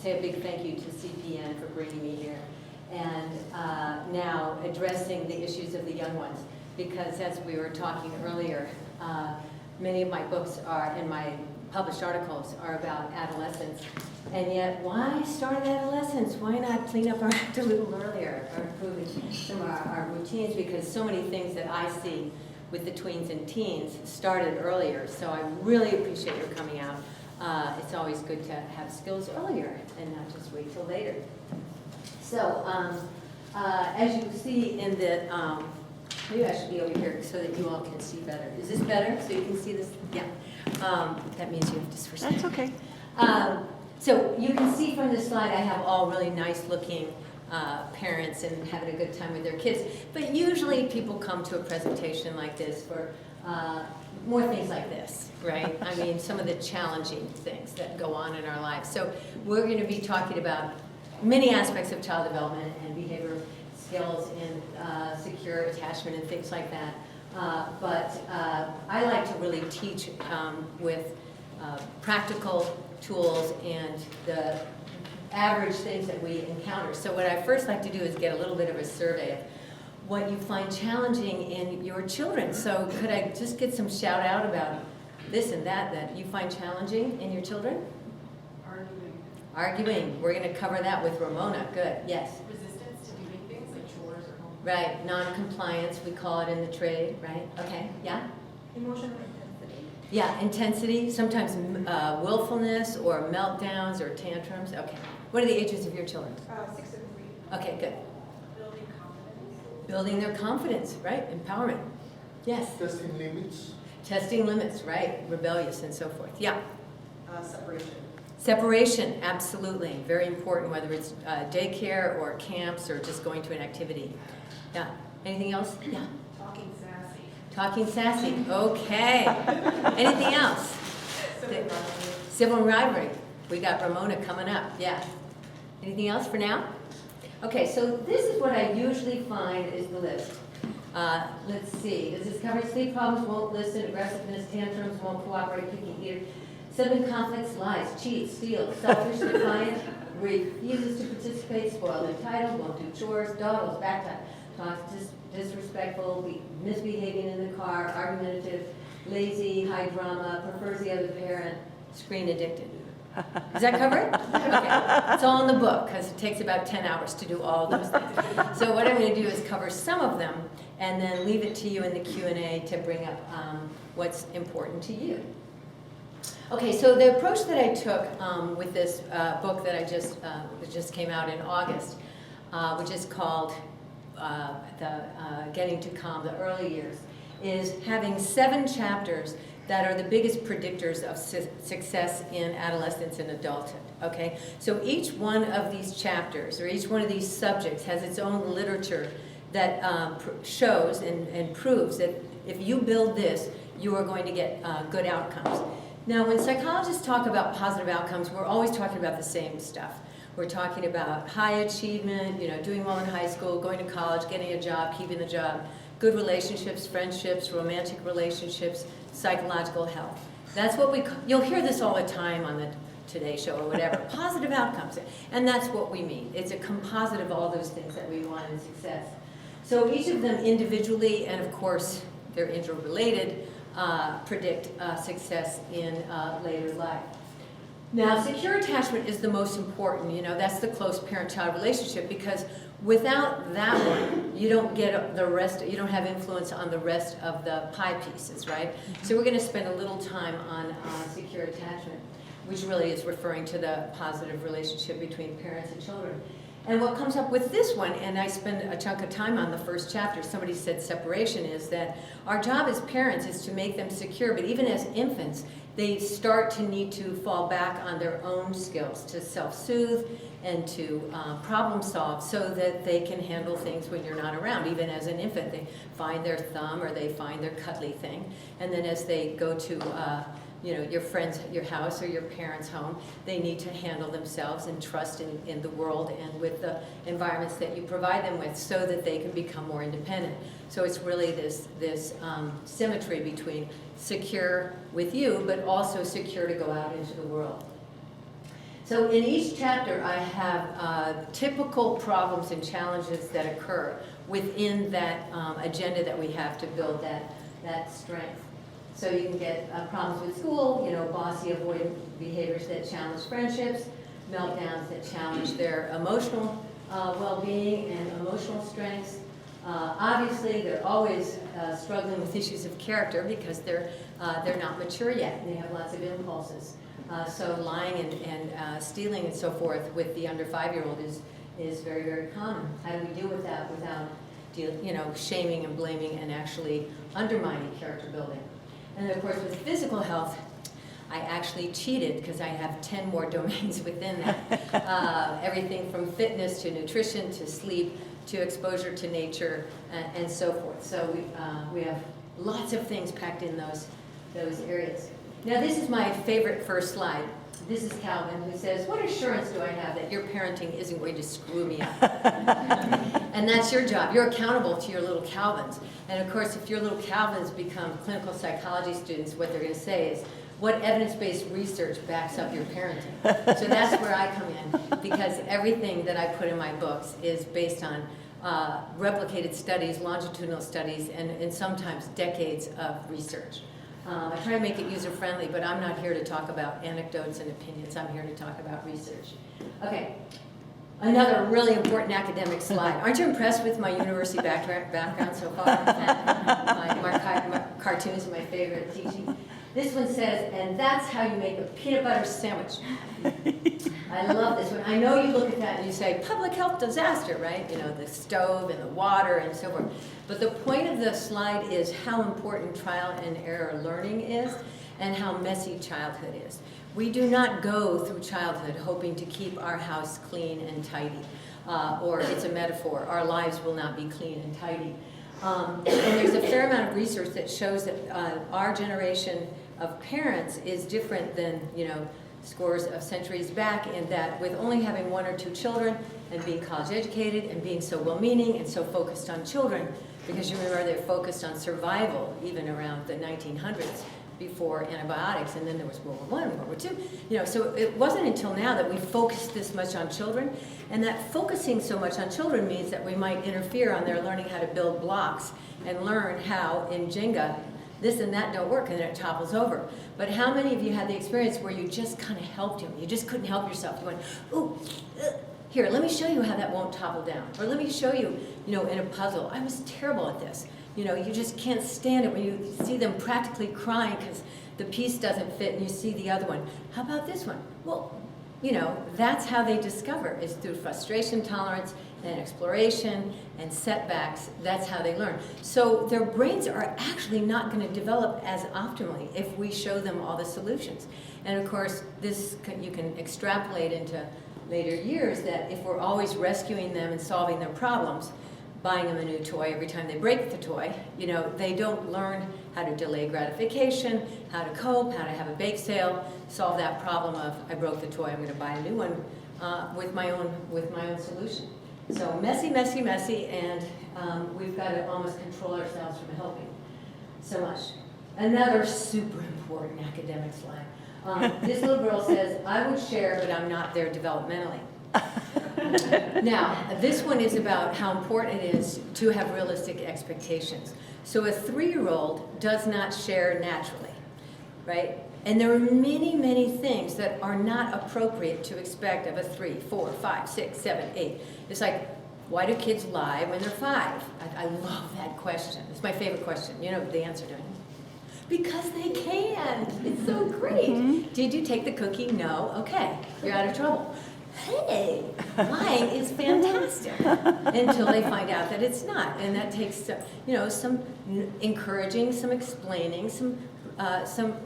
say a big thank you to CPN for bringing me here and now addressing the issues of the young ones. Because as we were talking earlier, many of my books are, and my published articles are about adolescence. And yet, why start at adolescence? Why not clean up our act a little earlier or improve some of our routines? Because so many things that I see with the tweens and teens started earlier. So I really appreciate your coming out. It's always good to have skills earlier and not just wait till later. So as you see in the, maybe I should be over here so that you all can see better. Is this better? So you can see this? Yeah. That means you have to switch. That's okay. So you can see from this slide I have all really nice looking parents and having a good time with their kids. But usually people come to a presentation like this for more things like this, right? I mean, some of the challenging things that go on in our lives. So we're going to be talking about many aspects of child development and behavioral skills and secure attachment and things like that. But I like to really teach with practical tools and the average things that we encounter. So what I first like to do is get a little bit of a survey of what you find challenging in your children. So could I just get some shout out about this and that you find challenging in your children? Arguing. We're going to cover that with Ramona. Good. Yes. Resistance to doing things like chores or home. Right. Non-compliance, we call it in the trade, right? Okay. Yeah? Emotional intensity. Yeah, intensity, sometimes willfulness or meltdowns or tantrums. Okay. What are the ages of your children? 6 and 3. Okay, good. Building confidence. Building their confidence, right? Empowerment. Yes. Testing limits. Testing limits, right? Rebellious and so forth. Yeah. Separation. Separation, absolutely. Very important, whether it's daycare or camps or just going to an activity. Yeah. Anything else? Yeah. Talking sassy. Talking sassy. Okay. Anything else? Civil rivalry. We got Ramona coming up. Yeah. Anything else for now? Okay, so this is what I usually find is the list. Let's see. Does this cover sleep problems, won't listen, aggressiveness, tantrums, won't cooperate, picky eater, sibling conflicts, lies, cheats, steals, selfish, defiant, refuses to participate, spoiled, entitled, won't do chores, dawdles, backtalk, talks disrespectful, misbehaving in the car, argumentative, lazy, high drama, prefers the other parent, screen addicted. Does that cover it? Okay. It's all in the book because it takes about 10 hours to do all those things. So what I'm going to do is cover some of them and then leave it to you in the Q&A to bring up what's important to you. Okay, so the approach that I took with this book that I just came out in August, which is called Getting to Calm, the Early Years, is having 7 chapters that are the biggest predictors of success in adolescence and adulthood, okay? So each one of these chapters, or each one of these subjects, has its own literature that shows and proves that if you build this, you are going to get good outcomes. Now, when psychologists talk about positive outcomes, we're always talking about the same stuff. We're talking about high achievement, doing well in high school, going to college, getting a job, keeping the job, good relationships, friendships, romantic relationships, psychological health. That's what you'll hear this all the time on the Today Show or whatever, positive outcomes. And that's what we mean. It's a composite of all those things that we want in success. So each of them individually, and of course they're interrelated, predict success in later life. Now, secure attachment is the most important. That's the close parent-child relationship, because without that one, you don't get the rest. You don't have influence on the rest of the pie pieces, right? So we're going to spend a little time on secure attachment, which really is referring to the positive relationship between parents and children. And what comes up with this one, and I spend a chunk of time on the first chapter, somebody said separation, is that our job as parents is to make them secure, but even as infants, they start to need to fall back on their own skills to self-soothe and to problem solve so that they can handle things when you're not around. Even as an infant, they find their thumb or they find their cuddly thing. And then as they go to your friend's, your house or your parents' home, they need to handle themselves and trust in the world and with the environments that you provide them with so that they can become more independent. So it's really this symmetry between secure with you, but also secure to go out into the world. So in each chapter, I have typical problems and challenges that occur within that agenda that we have to build that strength. So you can get problems with school, bossy avoidant behaviors that challenge friendships, meltdowns that challenge their emotional well-being and emotional strengths. Obviously, they're always struggling with issues of character because they're not mature yet and they have lots of impulses. So lying and stealing and so forth with the under 5-year-old is very, very common. How do we deal with that without shaming and blaming and actually undermining character building? And of course, with physical health, I actually cheated because I have 10 more domains within that. Everything from fitness to nutrition to sleep to exposure to nature and so forth. So we have lots of things packed in those areas. Now this is my favorite first slide. This is Calvin, who says, what assurance do I have that your parenting isn't going to screw me up? And that's your job. You're accountable to your little Calvins. And of course, if your little Calvins become clinical psychology students, what they're going to say is, what evidence-based research backs up your parenting? So that's where I come in, because everything that I put in my books is based on replicated studies, longitudinal studies, and sometimes decades of research. I try to make it user-friendly, but I'm not here to talk about anecdotes and opinions. I'm here to talk about research. Okay, another really important academic slide. Aren't you impressed with my university background so far? My cartoons are my favorite teaching. This one says, and that's how you make a peanut butter sandwich. I love this one. I know you look at that and you say, public health disaster, right? The stove and the water and so forth. But the point of the slide is how important trial and error learning is and how messy childhood is. We do not go through childhood hoping to keep our house clean and tidy. Or it's a metaphor, our lives will not be clean and tidy. And there's a fair amount of research that shows that our generation of parents is different than, scores of centuries back, in that with only having 1 or 2 children and being college educated and being so well-meaning and so focused on children, because you remember they're focused on survival even around the 1900s before antibiotics, and then there was World War I, World War II. So it wasn't until now that we focused this much on children, and that focusing so much on children means that we might interfere on their learning how to build blocks and learn how in Jenga this and that don't work and then it topples over. But how many of you had the experience where you just kind of helped him? You just couldn't help yourself. You went, ooh, here, let me show you how that won't topple down. Or let me show you, in a puzzle. I was terrible at this. You just can't stand it when you see them practically crying because the piece doesn't fit and you see the other one. How about this one? Well, that's how they discover, is through frustration tolerance and exploration and setbacks. That's how they learn. So their brains are actually not going to develop as optimally if we show them all the solutions. And of course, this you can extrapolate into later years, that if we're always rescuing them and solving their problems, buying them a new toy every time they break the toy, they don't learn how to delay gratification, how to cope, how to have a bake sale, solve that problem of, I broke the toy, I'm going to buy a new one with my own solution. So messy, messy, messy, and we've got to almost control ourselves from helping so much. Another super important academic slide. This little girl says, I would share, but I'm not there developmentally. Now, this one is about how important it is to have realistic expectations. So a 3-year-old does not share naturally, right? And there are many, many things that are not appropriate to expect of a 3, 4, 5, 6, 7, 8. It's like, why do kids lie when they're 5? I love that question. It's my favorite question. You know the answer to it. Because they can. It's so great. Mm-hmm. Did you take the cookie? No. Okay. You're out of trouble. Hey, lying is fantastic until they find out that it's not, and that takes some encouraging, some explaining, some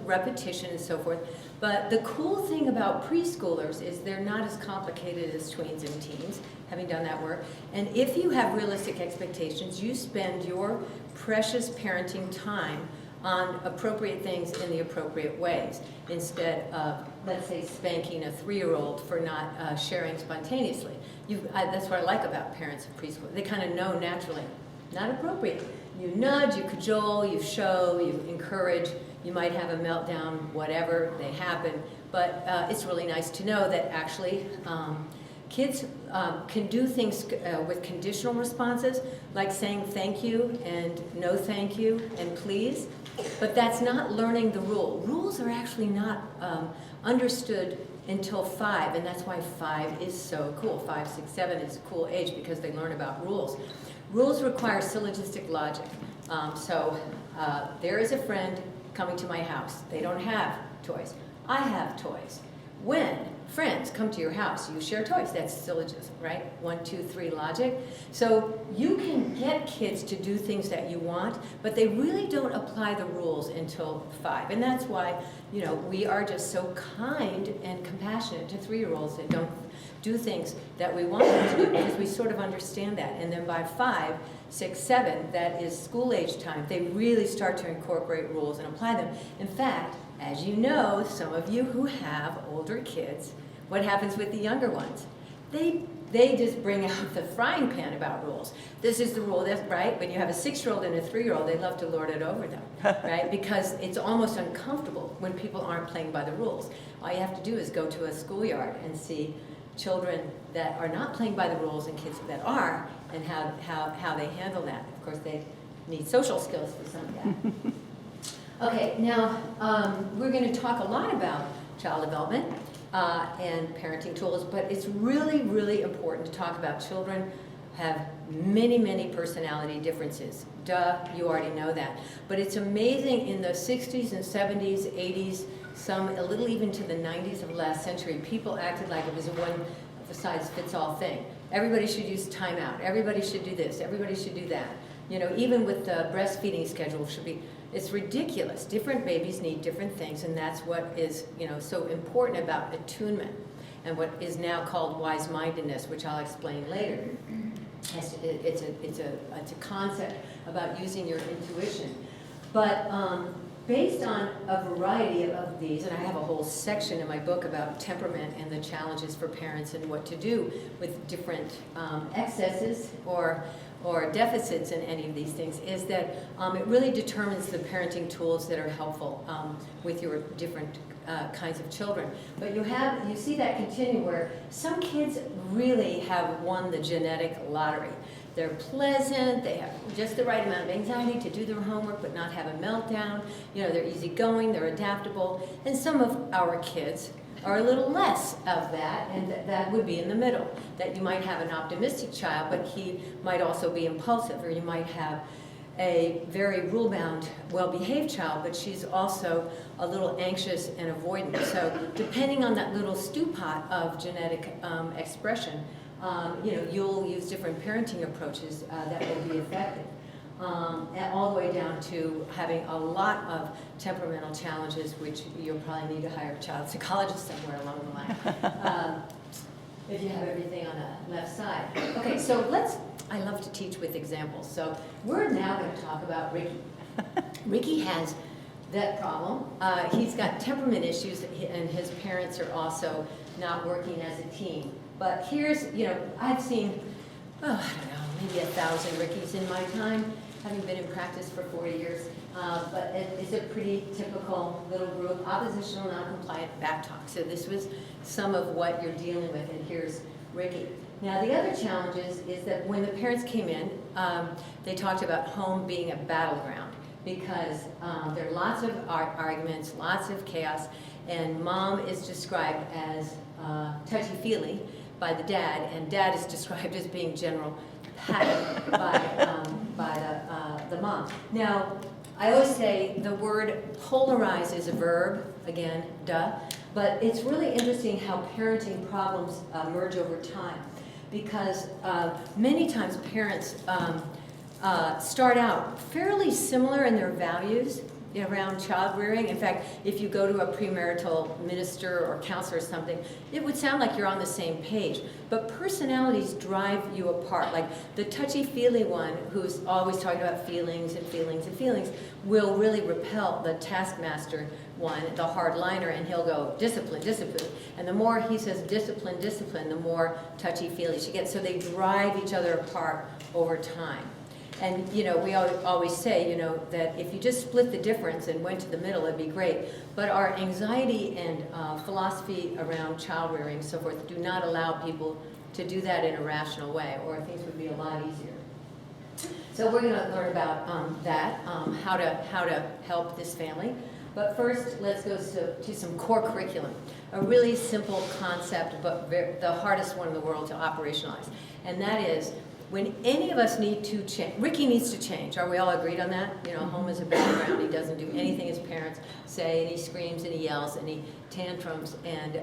repetition and so forth. But the cool thing about preschoolers is they're not as complicated as tweens and teens, having done that work. And if you have realistic expectations, you spend your precious parenting time on appropriate things in the appropriate ways, instead of, let's say, spanking a 3-year-old for not sharing spontaneously. That's what I like about parents of preschool. They kind of know naturally, not appropriate. You nudge, you cajole, you show, you encourage, you might have a meltdown, whatever, they happen, but it's really nice to know that actually kids can do things with conditional responses, like saying thank you and no thank you and please, but that's not learning the rule. Rules are actually not understood until 5, and that's why 5 is so cool. 5, 6, 7 is a cool age because they learn about rules. Rules require syllogistic logic. There is a friend coming to my house. They don't have toys. I have toys. When friends come to your house, you share toys. That's syllogism, right? 1, 2, 3 logic. So you can get kids to do things that you want, but they really don't apply the rules until 5. And that's why, you know, we are just so kind and compassionate to 3-year-olds that don't do things that we want them to do because we sort of understand that. And then by 5, 6, 7, that is school age time, they really start to incorporate rules and apply them. In fact, as you know, some of you who have older kids, what happens with the younger ones? They just bring out the frying pan about rules. This is the rule, that's right. When you have a 6-year-old and a 3-year-old, they love to lord it over them, right? Because it's almost uncomfortable when people aren't playing by the rules. All you have to do is go to a schoolyard and see children that are not playing by the rules and kids that are, and how they handle that. Of course, they need social skills for some of that. Okay, now we're going to talk a lot about child development and parenting tools, but it's really, really important to talk about children have many, many personality differences. Duh, you already know that. But it's amazing in the 60s and 70s, 80s, some a little even to the 90s of last century, people acted like it was a one-size-fits-all thing. Everybody should use timeout. Everybody should do this. Everybody should do that. You know, even with the breastfeeding schedule should be, it's ridiculous. Different babies need different things, and that's what is, you know, so important about attunement and what is now called wise-mindedness, which I'll explain later. It's a concept about using your intuition. But based on a variety of these, and I have a whole section in my book about temperament and the challenges for parents and what to do with different excesses or deficits in any of these things, is that it really determines the parenting tools that are helpful with your different kinds of children. But you see that continue where some kids really have won the genetic lottery. They're pleasant, they have just the right amount of anxiety to do their homework but not have a meltdown. You know, they're easygoing, they're adaptable. And some of our kids are a little less of that, and that would be in the middle. That you might have an optimistic child, but he might also be impulsive, or you might have a very rule-bound, well-behaved child, but she's also a little anxious and avoidant. So depending on that little stew pot of genetic expression, you know, you'll use different parenting approaches that will be effective. And all the way down to having a lot of temperamental challenges, which you'll probably need to hire a child psychologist somewhere along the line, if you have everything on the left side. Okay, so I love to teach with examples. So we're now going to talk about Ricky. Ricky has that problem. He's got temperament issues, and his parents are also not working as a team. But here's, you know, I've seen, I don't know, maybe 1,000 Rickies in my time, having been in practice for 4 years. But it's a pretty typical little group, oppositional, non-compliant, back talk. So this was some of what you're dealing with, and here's Ricky. Now the other challenge is that when the parents came in, they talked about home being a battleground because there are lots of arguments, lots of chaos, and mom is described as touchy-feely by the dad, and dad is described as being general patted by the mom. Now, I always say the word polarize is a verb, again, duh, but it's really interesting how parenting problems emerge over time, because many times parents start out fairly similar in their values around child rearing. In fact, if you go to a premarital minister or counselor or something, it would sound like you're on the same page. But personalities drive you apart. Like the touchy-feely one, who's always talking about feelings and feelings and feelings, will really repel the taskmaster one, the hardliner, and he'll go, discipline, discipline. And the more he says discipline, discipline, the more touchy-feely she gets. So they drive each other apart over time. And, you know, we always say, you know, that if you just split the difference and went to the middle, it'd be great. But our anxiety and philosophy around child rearing and so forth do not allow people to do that in a rational way, or things would be a lot easier. So we're going to learn about how to help this family. But first, let's go to some core curriculum. A really simple concept, but the hardest one in the world to operationalize. And that is, when any of us need to change, Ricky needs to change. Are we all agreed on that? You know, home is a background. He doesn't do anything his parents say, and he screams and he yells and he tantrums. And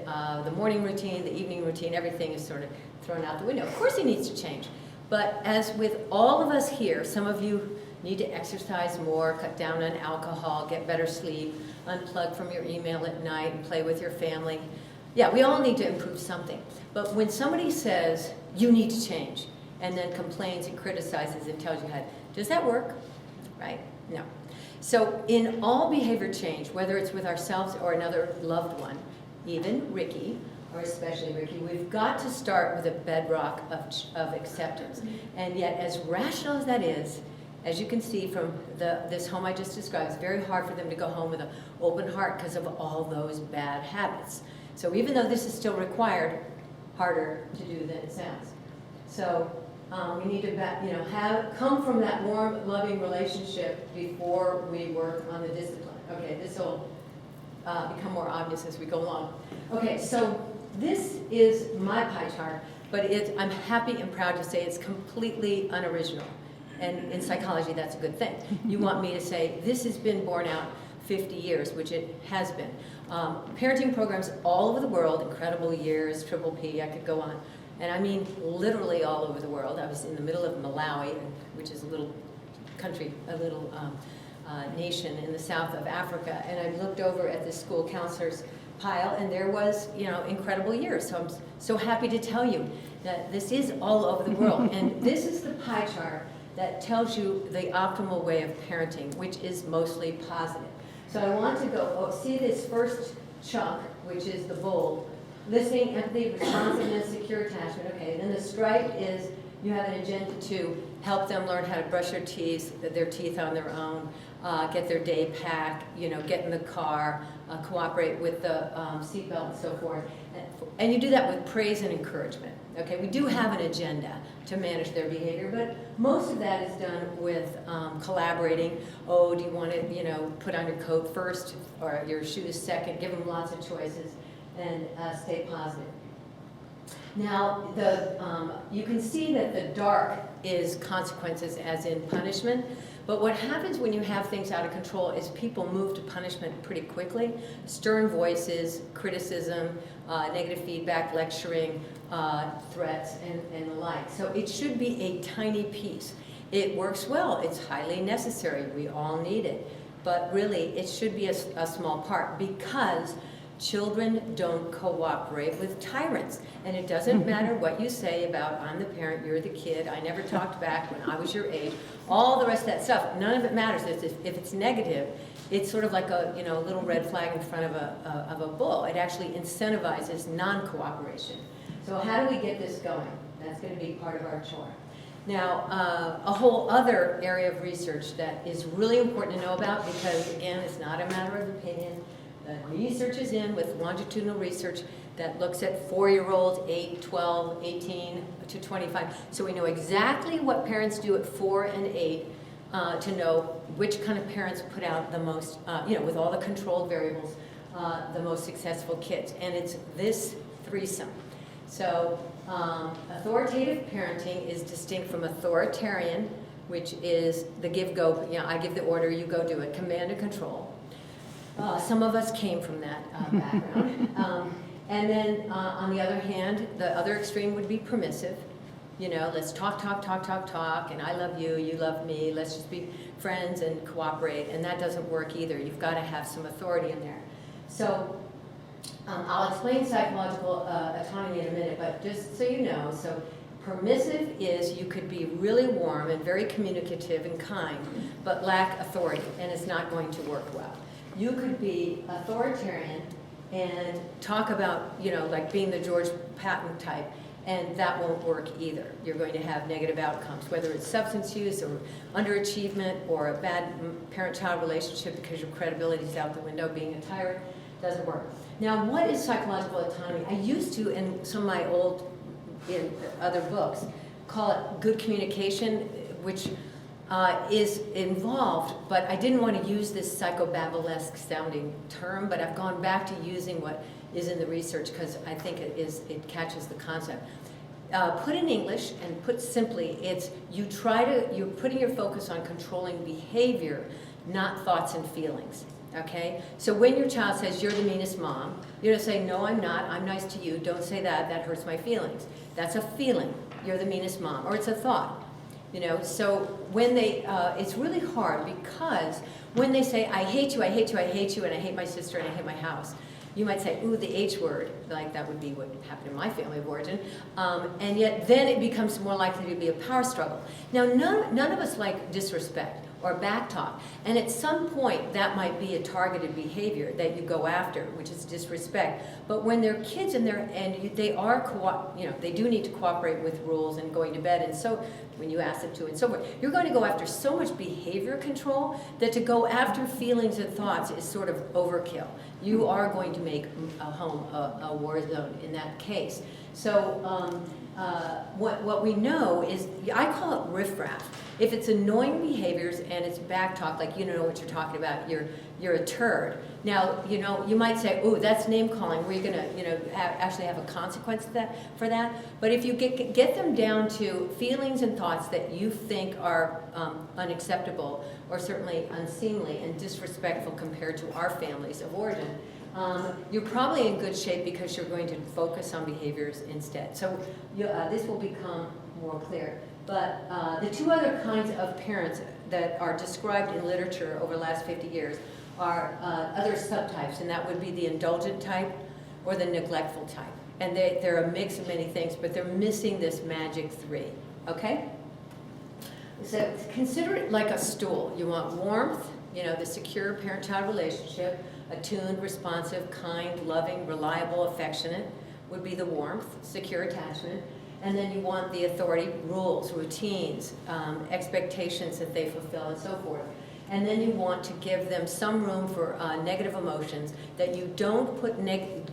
the morning routine, the evening routine, everything is sort of thrown out the window. Of course he needs to change. But as with all of us here, some of you need to exercise more, cut down on alcohol, get better sleep, unplug from your email at night and play with your family. Yeah, we all need to improve something. But when somebody says, you need to change, and then complains and criticizes and tells you how, does that work? Right? No. So in all behavior change, whether it's with ourselves or another loved one, even Ricky, or especially Ricky, we've got to start with a bedrock of acceptance. And yet, as rational as that is, as you can see from this home I just described, it's very hard for them to go home with an open heart because of all those bad habits. So even though this is still required, harder to do than it sounds. So we need to come from that warm, loving relationship before we work on the discipline. Okay, this will become more obvious as we go along. Okay, so this is my pie chart, but I'm happy and proud to say it's completely unoriginal. And in psychology, that's a good thing. You want me to say, this has been borne out 50 years, which it has been. Parenting programs all over the world, Incredible Years, Triple P, I could go on. And I mean literally all over the world. I was in the middle of Malawi, which is a little country, a little nation in the south of Africa, and I looked over at the school counselor's pile, and there was, you know, Incredible Years. So I'm so happy to tell you that this is all over the world. And this is the pie chart that tells you the optimal way of parenting, which is mostly positive. So I want to go, see this first chunk, which is the bold. Listening, empathy, responsiveness, secure attachment. Okay, and then the stripe is you have an agenda to help them learn how to brush their teeth on their own, get their day packed, you know, get in the car, cooperate with the seatbelt and so forth. And you do that with praise and encouragement. Okay, we do have an agenda to manage their behavior, but most of that is done with collaborating. Oh, do you want to, you know, put on your coat first or your shoes second? Give them lots of choices. And stay positive. Now, you can see that the dark is consequences as in punishment, but what happens when you have things out of control is people move to punishment pretty quickly. Stern voices, criticism, negative feedback, lecturing, threats, and the like. So it should be a tiny piece. It works well, it's highly necessary, we all need it, but really it should be a small part because children don't cooperate with tyrants. And it doesn't matter what you say about, I'm the parent, you're the kid, I never talked back when I was your age, all the rest of that stuff, none of it matters. If it's negative, it's sort of like a little red flag in front of a bull. It actually incentivizes non-cooperation. So how do we get this going? That's going to be part of our chore. Now, a whole other area of research that is really important to know about because, again, it's not a matter of opinion. The research is in with longitudinal research that looks at 4-year-olds, 8, 12, 18 to 25. So we know exactly what parents do at 4 and 8 to know which kind of parents put out the most, with all the controlled variables, the most successful kids. And it's this threesome. So authoritative parenting is distinct from authoritarian, which is the give-go, I give the order, you go do it, command and control. Some of us came from that background. And then on the other hand, the other extreme would be permissive. Let's talk, and I love you, you love me, let's just be friends and cooperate. And that doesn't work either. You've got to have some authority in there. So I'll explain psychological autonomy in a minute, but just so you know, so permissive is you could be really warm and very communicative and kind, but lack authority, and it's not going to work well. You could be authoritarian and talk about, like being the George Patton type, And that won't work either. You're going to have negative outcomes, whether it's substance use or underachievement or a bad parent-child relationship because your credibility is out the window, being a tyrant, doesn't work. Now, what is psychological autonomy? I used to, in some of my in other books, call it good communication, which is involved, but I didn't want to use this psychobabblesque sounding term, but I've gone back to using what is in the research because I think it catches the concept. Put in English and put simply, it's you're putting your focus on controlling behavior, not thoughts and feelings. Okay? So when your child says, you're the meanest mom, you don't say, no, I'm not, I'm nice to you, don't say that, that hurts my feelings. That's a feeling, you're the meanest mom, or it's a thought. You know, so when they, it's really hard because when they say, I hate you, I hate you, I hate you, and I hate my sister, and I hate my house, you might say, ooh, the H word, like that would be what happened in my family of origin, and yet then it becomes more likely to be a power struggle. Now, none of us like disrespect or backtalk, and at some point that might be a targeted behavior that you go after, which is disrespect. But when they're kids and they are they do need to cooperate with rules and going to bed, and so when you ask them to and so forth, you're going to go after so much behavior control that to go after feelings and thoughts is sort of overkill. You are going to make a home a war zone in that case. So what we know is, I call it riffraff. If it's annoying behaviors and it's backtalk, like you don't know what you're talking about, you're a turd. Now, you know, you might say, oh, that's name calling, where you're gonna, you know, actually have a consequence for that. But if you get them down to feelings and thoughts that you think are unacceptable or certainly unseemly and disrespectful compared to our families of origin, you're probably in good shape because you're going to focus on behaviors instead. So this will become more clear. But the two other kinds of parents that are described in literature over the last 50 years are other subtypes, and that would be the indulgent type or the neglectful type. And they're a mix of many things, but they're missing this magic 3, okay? So consider it like a stool. You want warmth, you know, the secure parent-child relationship, attuned, responsive, kind, loving, reliable, affectionate would be the warmth, secure attachment. And then you want the authority, rules, routines, expectations that they fulfill, and so forth. And then you want to give them some room for negative emotions, that you don't put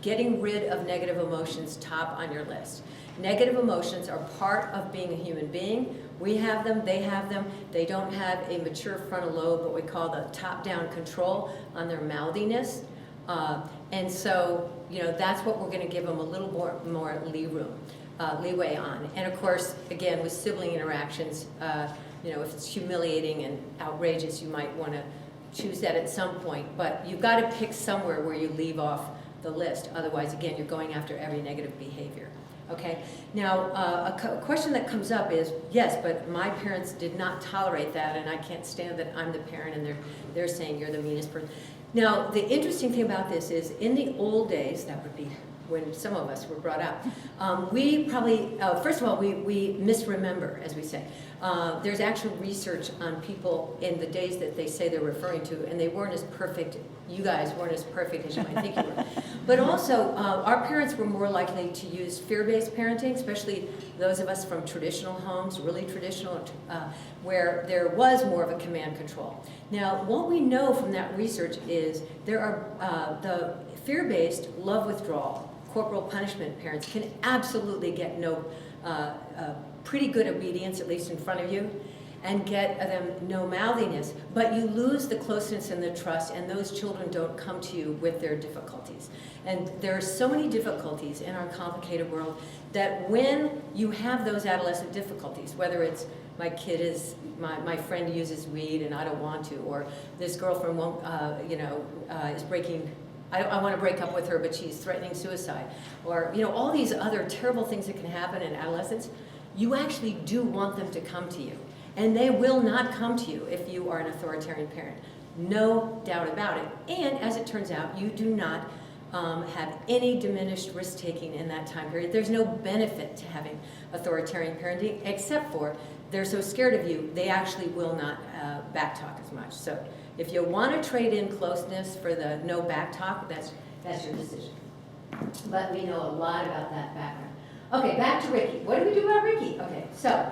getting rid of negative emotions top on your list. Negative emotions are part of being a human being. We have them, they have them. They don't have a mature frontal lobe, what we call the top-down control on their mouthiness. And so, you know, that's what we're going to give them a little more leeway on. And of course, again, with sibling interactions, you know, if it's humiliating and outrageous, you might want to choose that at some point. But you've got to pick somewhere where you leave off the list. Otherwise, again, you're going after every negative behavior. Okay? Now, a question that comes up is, yes, but my parents did not tolerate that, and I can't stand that I'm the parent, and they're saying you're the meanest person. Now, the interesting thing about this is, in the old days, that would be when some of us were brought up, we probably, first of all, we misremember, as we say. There's actual research on people in the days that they say they're referring to, and they weren't as perfect, you guys weren't as perfect as you might think you were. But also, our parents were more likely to use fear-based parenting, especially those of us from traditional homes, really traditional, where there was more of a command control. Now, what we know from that research is there are the fear-based love withdrawal, corporal punishment parents can absolutely get pretty good obedience, at least in front of you, and get them no mouthiness, but you lose the closeness and the trust, and those children don't come to you with their difficulties. And there are so many difficulties in our complicated world that when you have those adolescent difficulties, whether it's my friend uses weed and I don't want to, or this girlfriend won't, is breaking, I want to break up with her, but she's threatening suicide, or all these other terrible things that can happen in adolescence, you actually do want them to come to you. And they will not come to you if you are an authoritarian parent. No doubt about it. And as it turns out, you do not have any diminished risk-taking in that time period. There's no benefit to having authoritarian parenting, except for they're so scared of you, they actually will not backtalk as much. So if you want to trade in closeness for the no backtalk, that's your decision. But we know a lot about that background. Okay, back to Ricky. What do we do about Ricky? Okay, so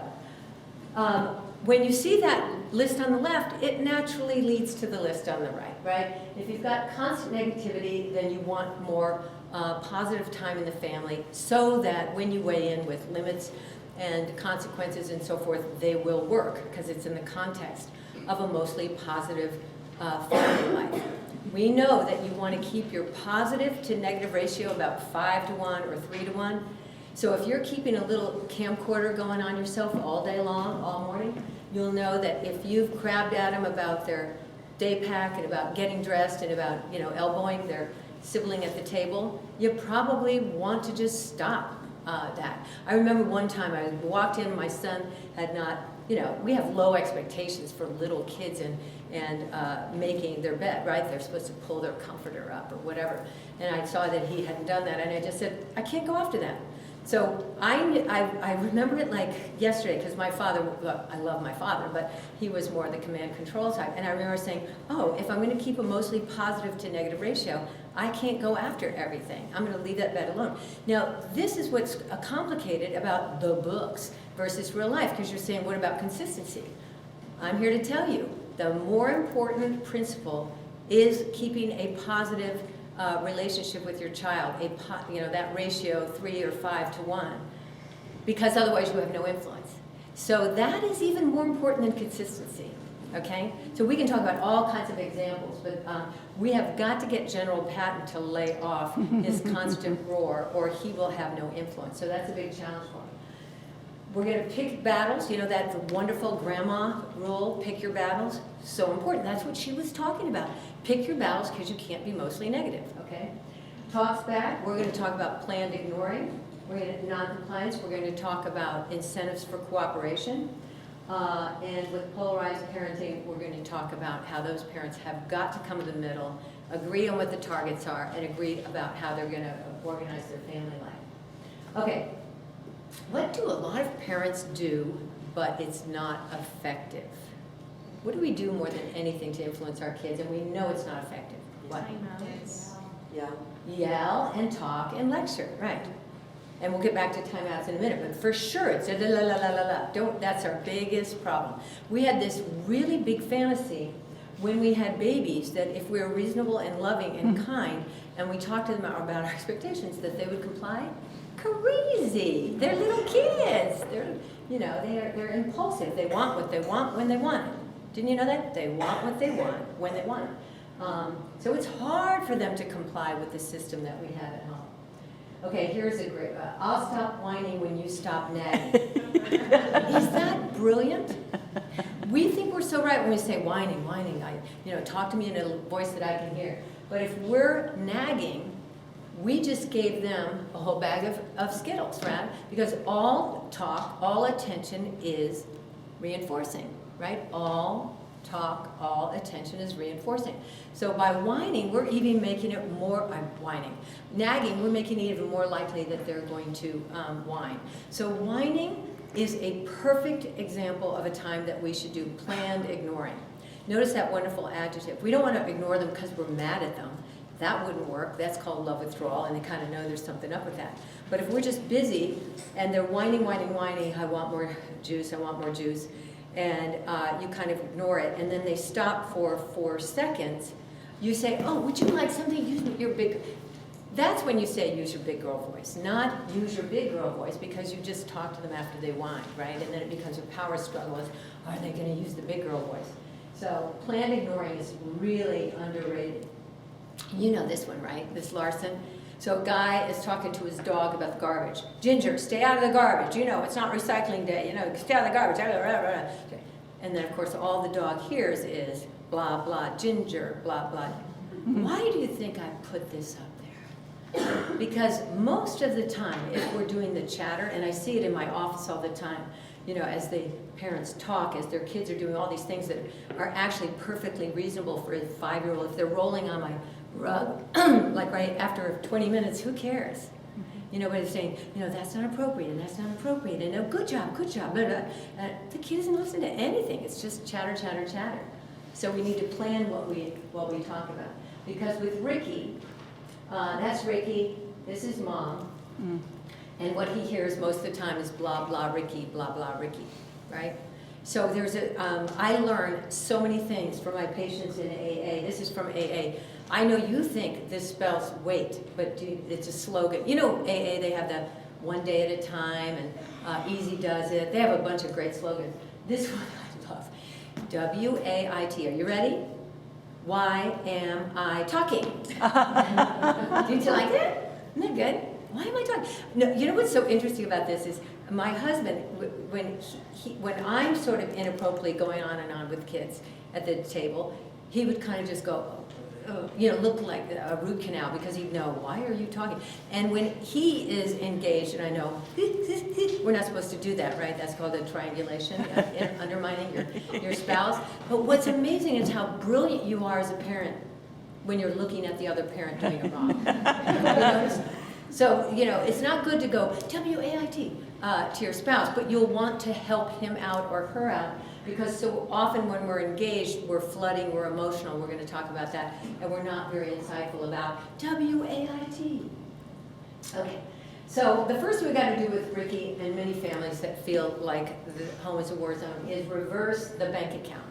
when you see that list on the left, it naturally leads to the list on the right, right? If you've got constant negativity, then you want more positive time in the family so that when you weigh in with limits and consequences and so forth, they will work because it's in the context of a mostly positive family life. We know that you want to keep your positive to negative ratio about 5-to-1 or 3-to-1. So if you're keeping a little camcorder going on yourself all day long, all morning, you'll know that if you've crabbed at them about their day pack and about getting dressed and about, elbowing their sibling at the table, you probably want to just stop that. I remember one time I walked in, my son had not, we have low expectations for little kids and making their bed, right? They're supposed to pull their comforter up or whatever. And I saw that he hadn't done that, and I just said, I can't go after that. So I remember it like yesterday, because my father, well, I love my father, but he was more the command control type. And I remember saying, oh, if I'm going to keep a mostly positive to negative ratio, I can't go after everything. I'm going to leave that bed alone. Now, this is what's complicated about the books versus real life, because you're saying, what about consistency? I'm here to tell you, the more important principle is keeping a positive relationship with your child, that ratio 3 or 5-to-1, because otherwise you have no influence. So that is even more important than consistency, okay? So we can talk about all kinds of examples, but we have got to get General Patton to lay off his constant roar, or he will have no influence. So that's a big challenge for him. We're going to pick battles, that wonderful grandma rule, pick your battles, so important. That's what she was talking about. Pick your battles because you can't be mostly negative, okay? Talks back, we're going to talk about planned ignoring. We're going to non-compliance, we're going to talk about incentives for cooperation. And with polarized parenting, we're going to talk about how those parents have got to come to the middle, agree on what the targets are, and agree about how they're going to organize their family life. Okay. What do a lot of parents do, but it's not effective? What do we do more than anything to influence our kids, and we know it's not effective? What? Yell and talk and lecture, right. And we'll get back to timeouts in a minute, but for sure it's a la la la la la. That's our biggest problem. We had this really big fantasy when we had babies that if we were reasonable and loving and kind, and we talked to them about our expectations, that they would comply. Crazy. They're little kids. They're impulsive. They want what they want when they want it. Didn't you know that? They want what they want when they want it. So it's hard for them to comply with the system that we have at home. Okay, here's a great, I'll stop whining when you stop nagging. Is that brilliant? We think we're so right when we say whining. Talk to me in a voice that I can hear. But if we're nagging, we just gave them a whole bag of Skittles, right? Because all talk, all attention is reinforcing, right? All talk, all attention is reinforcing. So by whining, we're even making it more, nagging, we're making it even more likely that they're going to whine. So whining is a perfect example of a time that we should do planned ignoring. Notice that wonderful adjective. We don't want to ignore them because we're mad at them. That wouldn't work. That's called love withdrawal, and they kind of know there's something up with that. But if we're just busy and they're whining, I want more juice, and you kind of ignore it, and then they stop for 4 seconds, you say, oh, would you like something? Use your big... That's when you say use your big girl voice, not use your big girl voice, because you just talk to them after they whine, right? And then it becomes a power struggle of, are they going to use the big girl voice? So planned ignoring is really underrated. You know this one, right? This Larson. So a guy is talking to his dog about the garbage. Ginger, stay out of the garbage. It's not recycling day. Stay out of the garbage. And then, of course, all the dog hears is blah, blah, Ginger, blah, blah. Why do you think I put this up there? Because most of the time, if we're doing the chatter, and I see it in my office all the time, as the parents talk, as their kids are doing all these things that are actually perfectly reasonable for a 5-year-old. If they're rolling on my rug, like right after 20 minutes, who cares? But it's saying, that's not appropriate, and that's not appropriate, and good job, blah, blah. The kid doesn't listen to anything. It's just chatter. So we need to plan what we talk about. Because with Ricky, that's Ricky, this is Mom, And what he hears most of the time is blah, blah, Ricky, blah, blah, Ricky, right? So I learn so many things from my patients in AA. This is from AA. I know you think this spells wait, but it's a slogan. You know, AA, they have the one day at a time, and Easy Does It. They have a bunch of great slogans. This one I love. W-A-I-T. Are you ready? Why am I talking? Do you like that? Isn't that good? Why am I talking? No, you know what's so interesting about this is my husband, when I'm sort of inappropriately going on and on with kids at the table, he would kind of just go, look like a root canal, because he'd know, why are you talking? And when he is engaged, and I know, we're not supposed to do that, right? That's called a triangulation, undermining your spouse. But what's amazing is how brilliant you are as a parent when you're looking at the other parent doing it wrong. You notice? So, it's not good to go W-A-I-T to your spouse, but you'll want to help him out or her out, because so often when we're engaged, we're flooding, we're emotional, we're going to talk about that, and we're not very insightful about W-A-I-T. Okay, so the first thing we got to do with Ricky and many families that feel like the home is a war zone is reverse the bank account.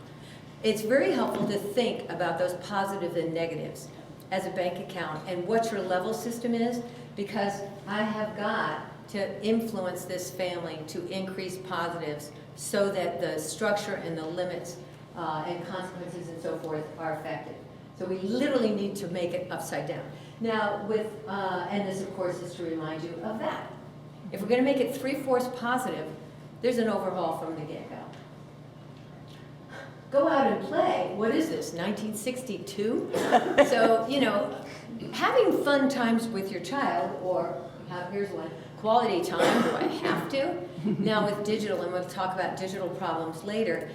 It's very helpful to think about those positives and negatives as a bank account and what your level system is, because I have got to influence this family to increase positives so that the structure and the limits and consequences and so forth are affected. So we literally need to make it upside down. Now and this of course is to remind you of that. If we're going to make it 3/4 positive, there's an overhaul from the get-go. Go out and play. What is this, 1962? So, having fun times with your child, or here's one, quality time, do I have to? Now with digital, and we'll talk about digital problems later,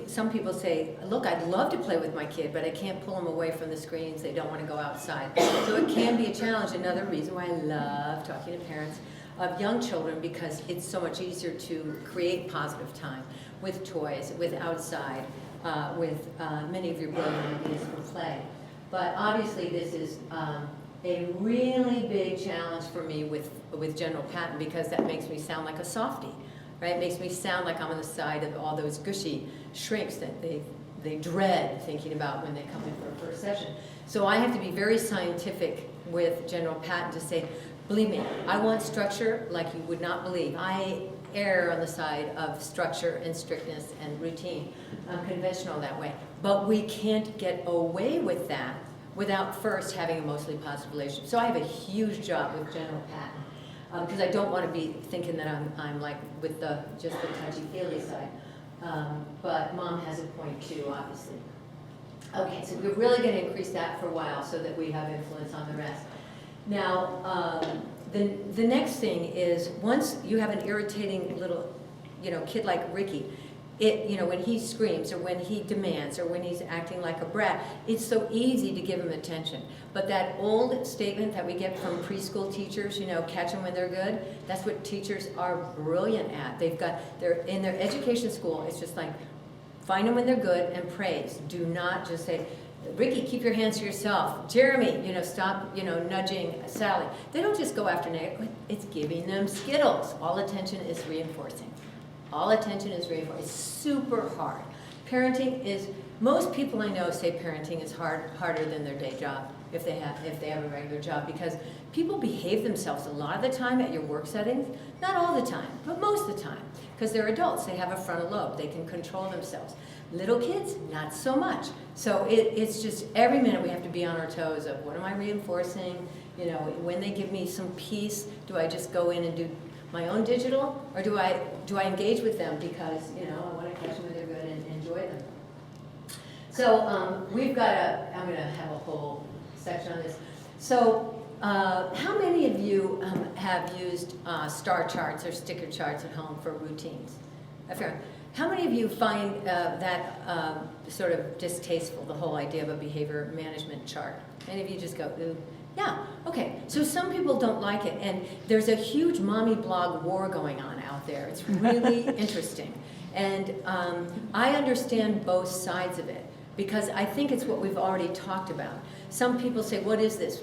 some people say, look, I'd love to play with my kid, but I can't pull them away from the screens, they don't want to go outside. So it can be a challenge. Another reason why I love talking to parents of young children, because it's so much easier to create positive time with toys, with outside, with many of your brilliant ideas for play. But obviously this is a really big challenge for me with General Patton, because that makes me sound like a softie, right? It makes me sound like I'm on the side of all those gushy shrinks that they dread thinking about when they come in for a first session. So I have to be very scientific with General Patton to say, believe me, I want structure like you would not believe. I err on the side of structure and strictness and routine. I'm conventional that way. But we can't get away with that without first having a mostly positive relationship. So I have a huge job with General Patton, because I don't want to be thinking that I'm like with just the touchy-feely side. But Mom has a point too, obviously. Okay, so we're really going to increase that for a while so that we have influence on the rest. Now, the next thing is, once you have an irritating little, kid like Ricky, when he screams or when he demands or when he's acting like a brat, it's so easy to give him attention. But that old statement that we get from preschool teachers, catch them when they're good, that's what teachers are brilliant at. They're in their education school, it's just like, find them when they're good and praise. Do not just say, Ricky, keep your hands to yourself. Jeremy, stop, nudging Sally. They don't just go after negative. It's giving them Skittles. All attention is reinforcing. All attention is reinforcing. It's super hard. Parenting is, most people I know say parenting is harder than their day job if they have a regular job, because people behave themselves a lot of the time at your work settings. Not all the time, but most of the time. Because they're adults, they have a frontal lobe, they can control themselves. Little kids, not so much. So it's just every minute we have to be on our toes of what am I reinforcing? When they give me some peace, do I just go in and do my own digital, or do I engage with them because I want to catch them when they're good and enjoy them? So I'm going to have a whole section on this. So how many of you have used star charts or sticker charts at home for routines? How many of you find that sort of distasteful, the whole idea of a behavior management chart? Any of you just go, ooh? Yeah, okay. So some people don't like it, and there's a huge mommy blog war going on out there. It's really interesting. And I understand both sides of it. because I think it's what we've already talked about. Some people say, what is this?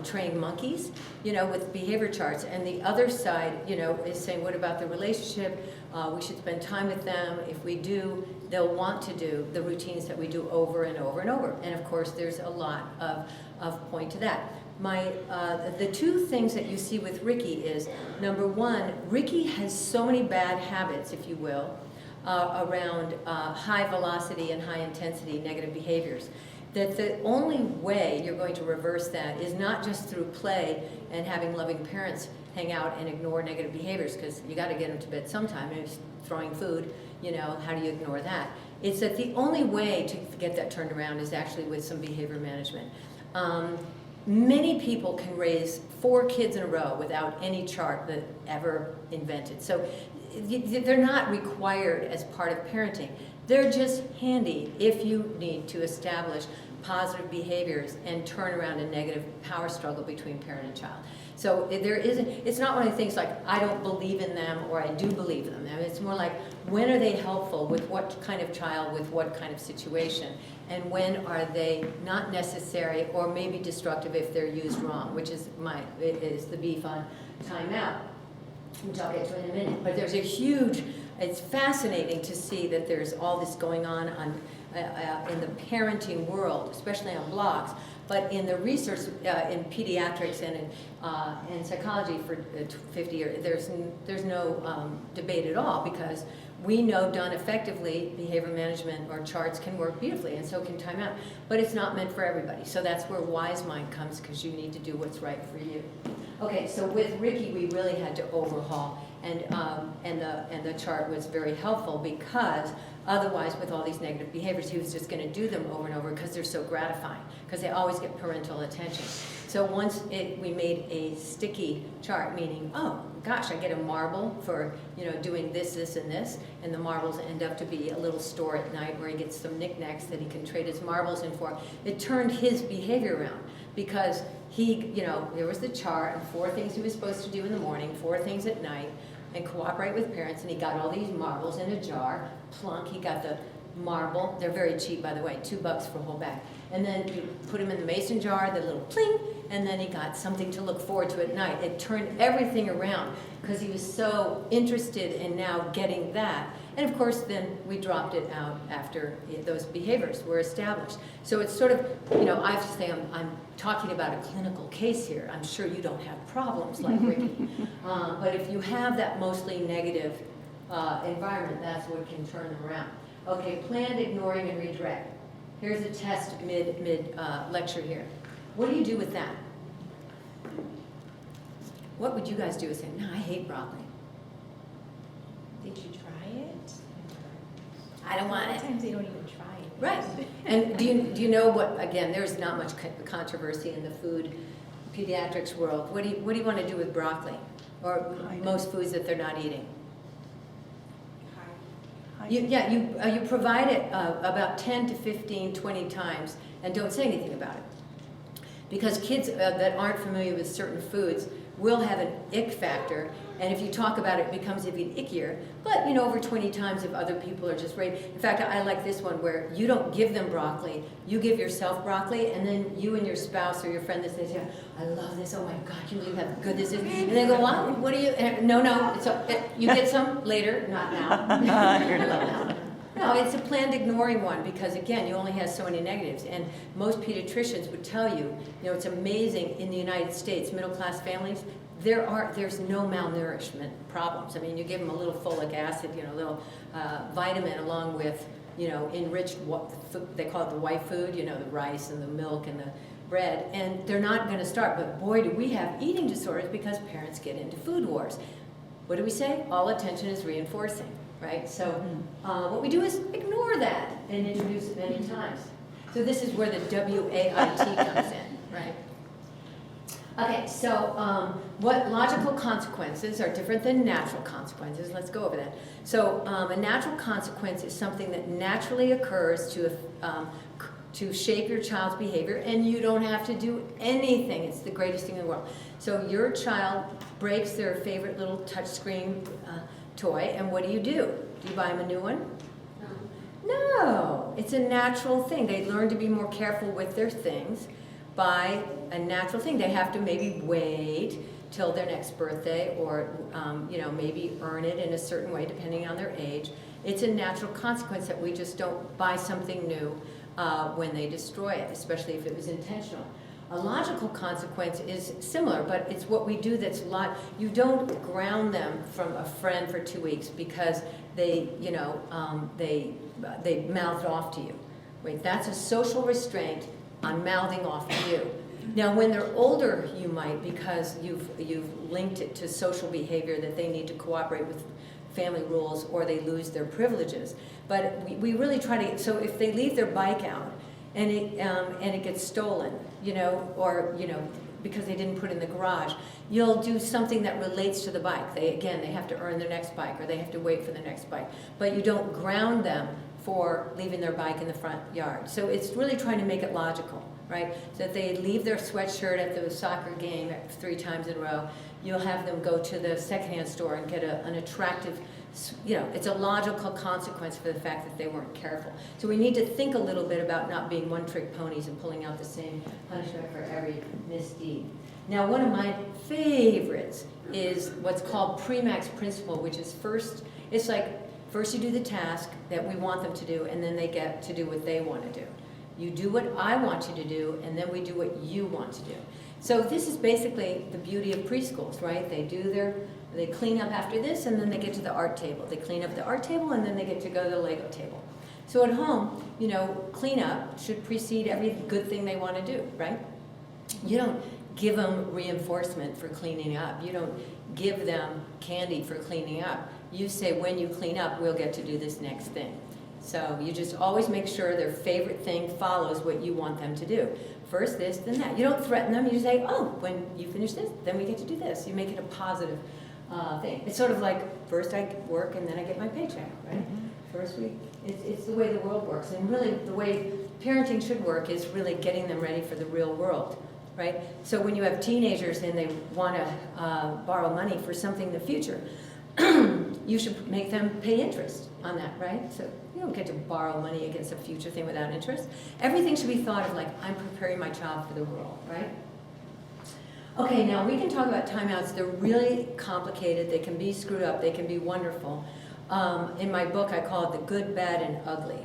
Train monkeys, with behavior charts. And the other side, is saying, what about the relationship? We should spend time with them. If we do, they'll want to do the routines that we do over and over and over. And of course, there's a lot of point to that. The two things that you see with Ricky is, number one, Ricky has so many bad habits, if you will, around high velocity and high intensity negative behaviors, that the only way you're going to reverse that is not just through play and having loving parents hang out and ignore negative behaviors, because you got to get them to bed sometime. If he's throwing food, how do you ignore that? It's that the only way to get that turned around is actually with some behavior management. Many people can raise 4 kids in a row without any chart that ever invented. So they're not required as part of parenting. They're just handy if you need to establish positive behaviors and turn around a negative power struggle between parent and child. So it's not one of the things like, I don't believe in them or I do believe in them. I mean, it's more like, when are they helpful with what kind of child, with what kind of situation? And when are they not necessary or maybe destructive if they're used wrong, which is the beef on timeout, which I'll get to in a minute. But there's it's fascinating to see that there's all this going on in the parenting world, especially on blogs. But in the research in pediatrics and in psychology for 50 years, there's no debate at all, because we know done effectively, behavior management or charts can work beautifully, and so can timeout. But it's not meant for everybody. So that's where Wise Mind comes, because you need to do what's right for you. Okay, so with Ricky, we really had to overhaul, and the chart was very helpful, because otherwise, with all these negative behaviors, he was just going to do them over and over because they're so gratifying, because they always get parental attention. So once we made a sticky chart, meaning, oh gosh, I get a marble for doing this, this, and this, and the marbles end up to be a little store at night where he gets some knickknacks that he can trade his marbles in for. It turned his behavior around, because there was the chart and 4 things he was supposed to do in the morning, 4 things at night, and cooperate with parents, and he got all these marbles in a jar. Plunk, he got the marble. They're very cheap, by the way, $2 for a whole bag. And then you put him in the mason jar, the little pling, and then he got something to look forward to at night. It turned everything around, because he was so interested in now getting that. And of course, then we dropped it out after those behaviors were established. So it's sort of, I have to say, I'm talking about a clinical case here. I'm sure you don't have problems like Ricky. But if you have that mostly negative environment, that's what can turn them around. Okay, planned ignoring and redirect. Here's a test mid lecture here. What do you do with that? What would you guys do with saying, no, I hate broccoli? Did you try it? I don't want it. Sometimes they don't even try it. Right. And do you know what, again, there's not much controversy in the food pediatrics world. What do you want to do with broccoli? Or most foods that they're not eating? You provide it about 10 to 15, 20 times and don't say anything about it. Because kids that aren't familiar with certain foods will have an ick factor, and if you talk about it, it becomes even ickier. But over 20 times, if other people are just ready. In fact, I like this one where you don't give them broccoli, you give yourself broccoli, and then you and your spouse or your friend that says, I love this, oh my God, can you believe how good this is? And they go, what do you, no, you get some later, not now. You're not now. No, it's a planned ignoring one, because again, you only have so many negatives. And most pediatricians would tell you, it's amazing in the United States, middle-class families, there's no malnourishment problems. I mean, you give them a little folic acid, a little vitamin along with, enriched, they call it the white food, the rice and the milk and the bread, and they're not going to start. But boy, do we have eating disorders because parents get into food wars. What do we say? All attention is reinforcing. Right? So what we do is ignore that and introduce it many times. So this is where the WAIT comes in, right? Okay, so what logical consequences are different than natural consequences? Let's go over that. So a natural consequence is something that naturally occurs to shape your child's behavior, and you don't have to do anything. It's the greatest thing in the world. So your child breaks their favorite little touchscreen toy, and what do? Do you buy them a new one? No, it's a natural thing. They learn to be more careful with their things by a natural thing. They have to maybe wait till their next birthday or, maybe earn it in a certain way depending on their age. It's a natural consequence that we just don't buy something new when they destroy it, especially if it was intentional. A logical consequence is similar, but it's what we do that's you don't ground them from a friend for 2 weeks because they mouthed off to you. Wait, that's a social restraint on mouthing off to you. Now, when they're older, you might, because you've linked it to social behavior that they need to cooperate with family rules or they lose their privileges. But we really try to, so if they leave their bike out and it gets stolen, because they didn't put it in the garage, you'll do something that relates to the bike. They have to earn their next bike or they have to wait for the next bike. But you don't ground them for leaving their bike in the front yard. So it's really trying to make it logical, right? So if they leave their sweatshirt at the soccer game 3 times in a row, you'll have them go to the secondhand store and get an attractive, it's a logical consequence for the fact that they weren't careful. So we need to think a little bit about not being one-trick ponies and pulling out the same punishment for every misdeed. Now, one of my favorites is what's called Premax principle, which is first you do the task that we want them to do, and then they get to do what they want to do. You do what I want you to do, and then we do what you want to do. So this is basically the beauty of preschools, right? They clean up after this, and then they get to the art table. They clean up the art table, and then they get to go to the Lego table. So at home, clean up should precede every good thing they want to do, right? You don't give them reinforcement for cleaning up. You don't give them candy for cleaning up. You say, when you clean up, we'll get to do this next thing. So you just always make sure their favorite thing follows what you want them to do. First this, then that. You don't threaten them. You just say, when you finish this, then we get to do this. You make it a positive thing. It's sort of like, first I work and then I get my paycheck, right? First it's the way the world works. And really the way parenting should work is really getting them ready for the real world, right? So when you have teenagers and they want to borrow money for something in the future, you should make them pay interest on that, right? So you don't get to borrow money against a future thing without interest. Everything should be thought of like, I'm preparing my child for the world, right? Okay, now we can talk about timeouts. They're really complicated. They can be screwed up. They can be wonderful. In my book, I call it the good, bad, and ugly.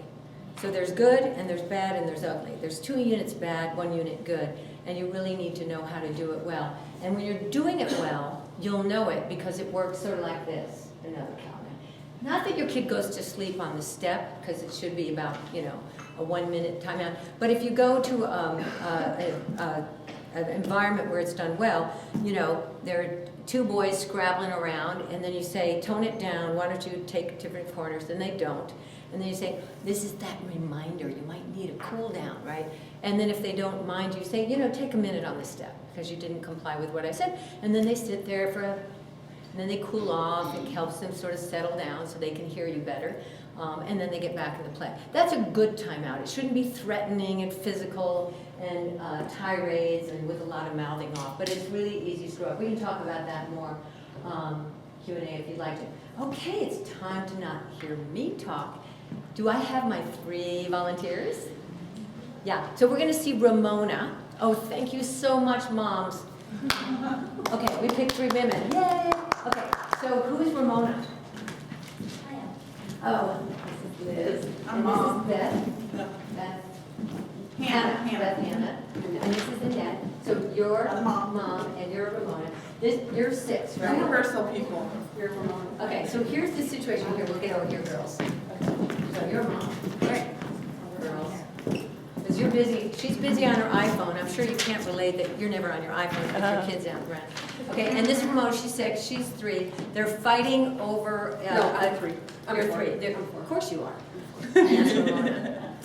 So there's good, and there's bad, and there's ugly. There's 2 units bad, 1 unit good, and you really need to know how to do it well. And when you're doing it well, you'll know it because it works sort of like this. Another cow. Not that your kid goes to sleep on the step, because it should be about, a 1-minute timeout. But if you go to an environment where it's done well, there are 2 boys scrabbling around, and then you say, tone it down, why don't you take different corners, and they don't. And then you say, this is that reminder, you might need a cool down, right? And then if they don't mind, you say, take a minute on the step, because you didn't comply with what I said. And then they sit there and then they cool off. It helps them sort of settle down so they can hear you better. And then they get back into play. That's a good timeout. It shouldn't be threatening and physical and tirades and with a lot of mouthing off. But it's really easy to screw up. We can talk about that more Q&A if you'd like to. Okay, it's time to not hear me talk. Do I have my 3 volunteers? Yeah, so we're going to see Ramona. Oh, thank you so much, moms. Okay, we picked 3 women. Yay! Okay, so who is Ramona? I am. Oh, this is Liz. And this is Beth. Hannah. And this is Annette. So you're mom and you're Ramona. You're 6, right? Universal people. You're Ramona. Okay, so here's the situation here. We'll get over here, girls. So you're mom. All right, girls. Because you're busy. She's busy on her iPhone. I'm sure you can't relate that you're never on your iPhone with your kids out around. Okay, and this Ramona, she's 6, she's 3. They're fighting over... I'm 3. You're 3. Of course you are. That's Ramona.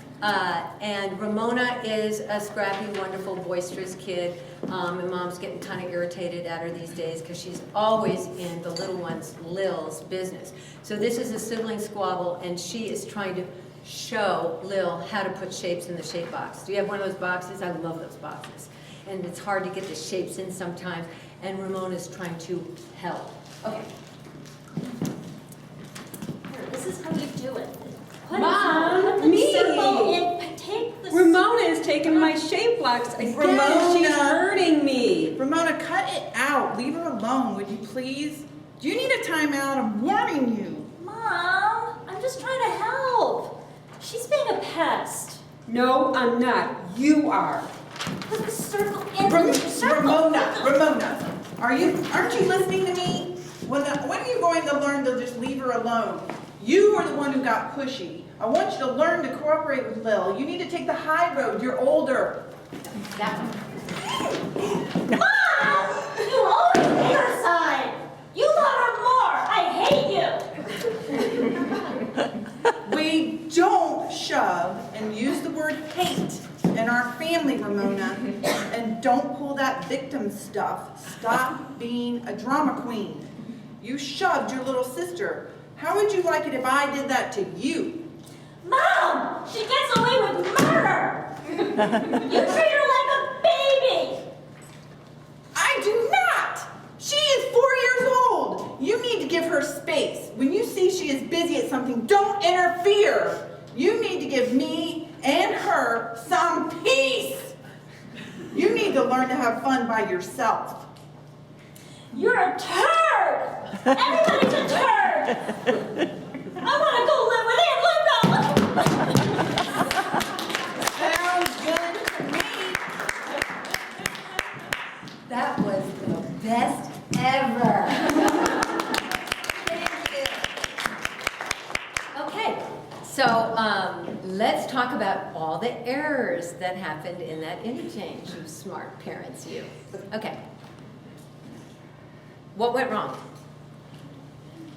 And Ramona is a scrappy, wonderful, boisterous kid. And mom's getting kind of irritated at her these days because she's always in the little one's, Lil's, business. So this is a sibling squabble, and she is trying to show Lil how to put shapes in the shape box. Do you have one of those boxes? I love those boxes. And it's hard to get the shapes in sometimes, and Ramona's trying to help. Okay. This is how you do it. Put Mom, the me. circle in. Take the Ramona is taking my shape blocks again. Ramona. She's hurting me. Ramona, cut it out. Leave her alone, would you please? Do you need a timeout? I'm warning you. Mom, I'm just trying to help. She's being a pest. No, I'm not. You are. Put the circle in the circle. Ramona, aren't you listening to me? When are you going to learn to just leave her alone? You are the one who got pushy. I want you to learn to cooperate with Lil. You need to take the high road. You're older. Mom! You always pick her side. You love her more. I hate you. We don't shove and use the word hate in our family, Ramona. And don't pull that victim stuff. Stop being a drama queen. You shoved your little sister. How would you like it if I did that to you? Mom! She gets away with murder. You treat her like a baby. I do not! She is 4 years old! You need to give her space. When you see she is busy at something, don't interfere! You need to give me and her some peace! You need to learn to have fun by yourself. You're a turd. Everybody's a turd. I want to go live with Aunt Linda. Sounds good to me. That was the best ever. Thank you. Okay, so let's talk about all the errors that happened in that interchange, you smart parents, you. Okay. What went wrong?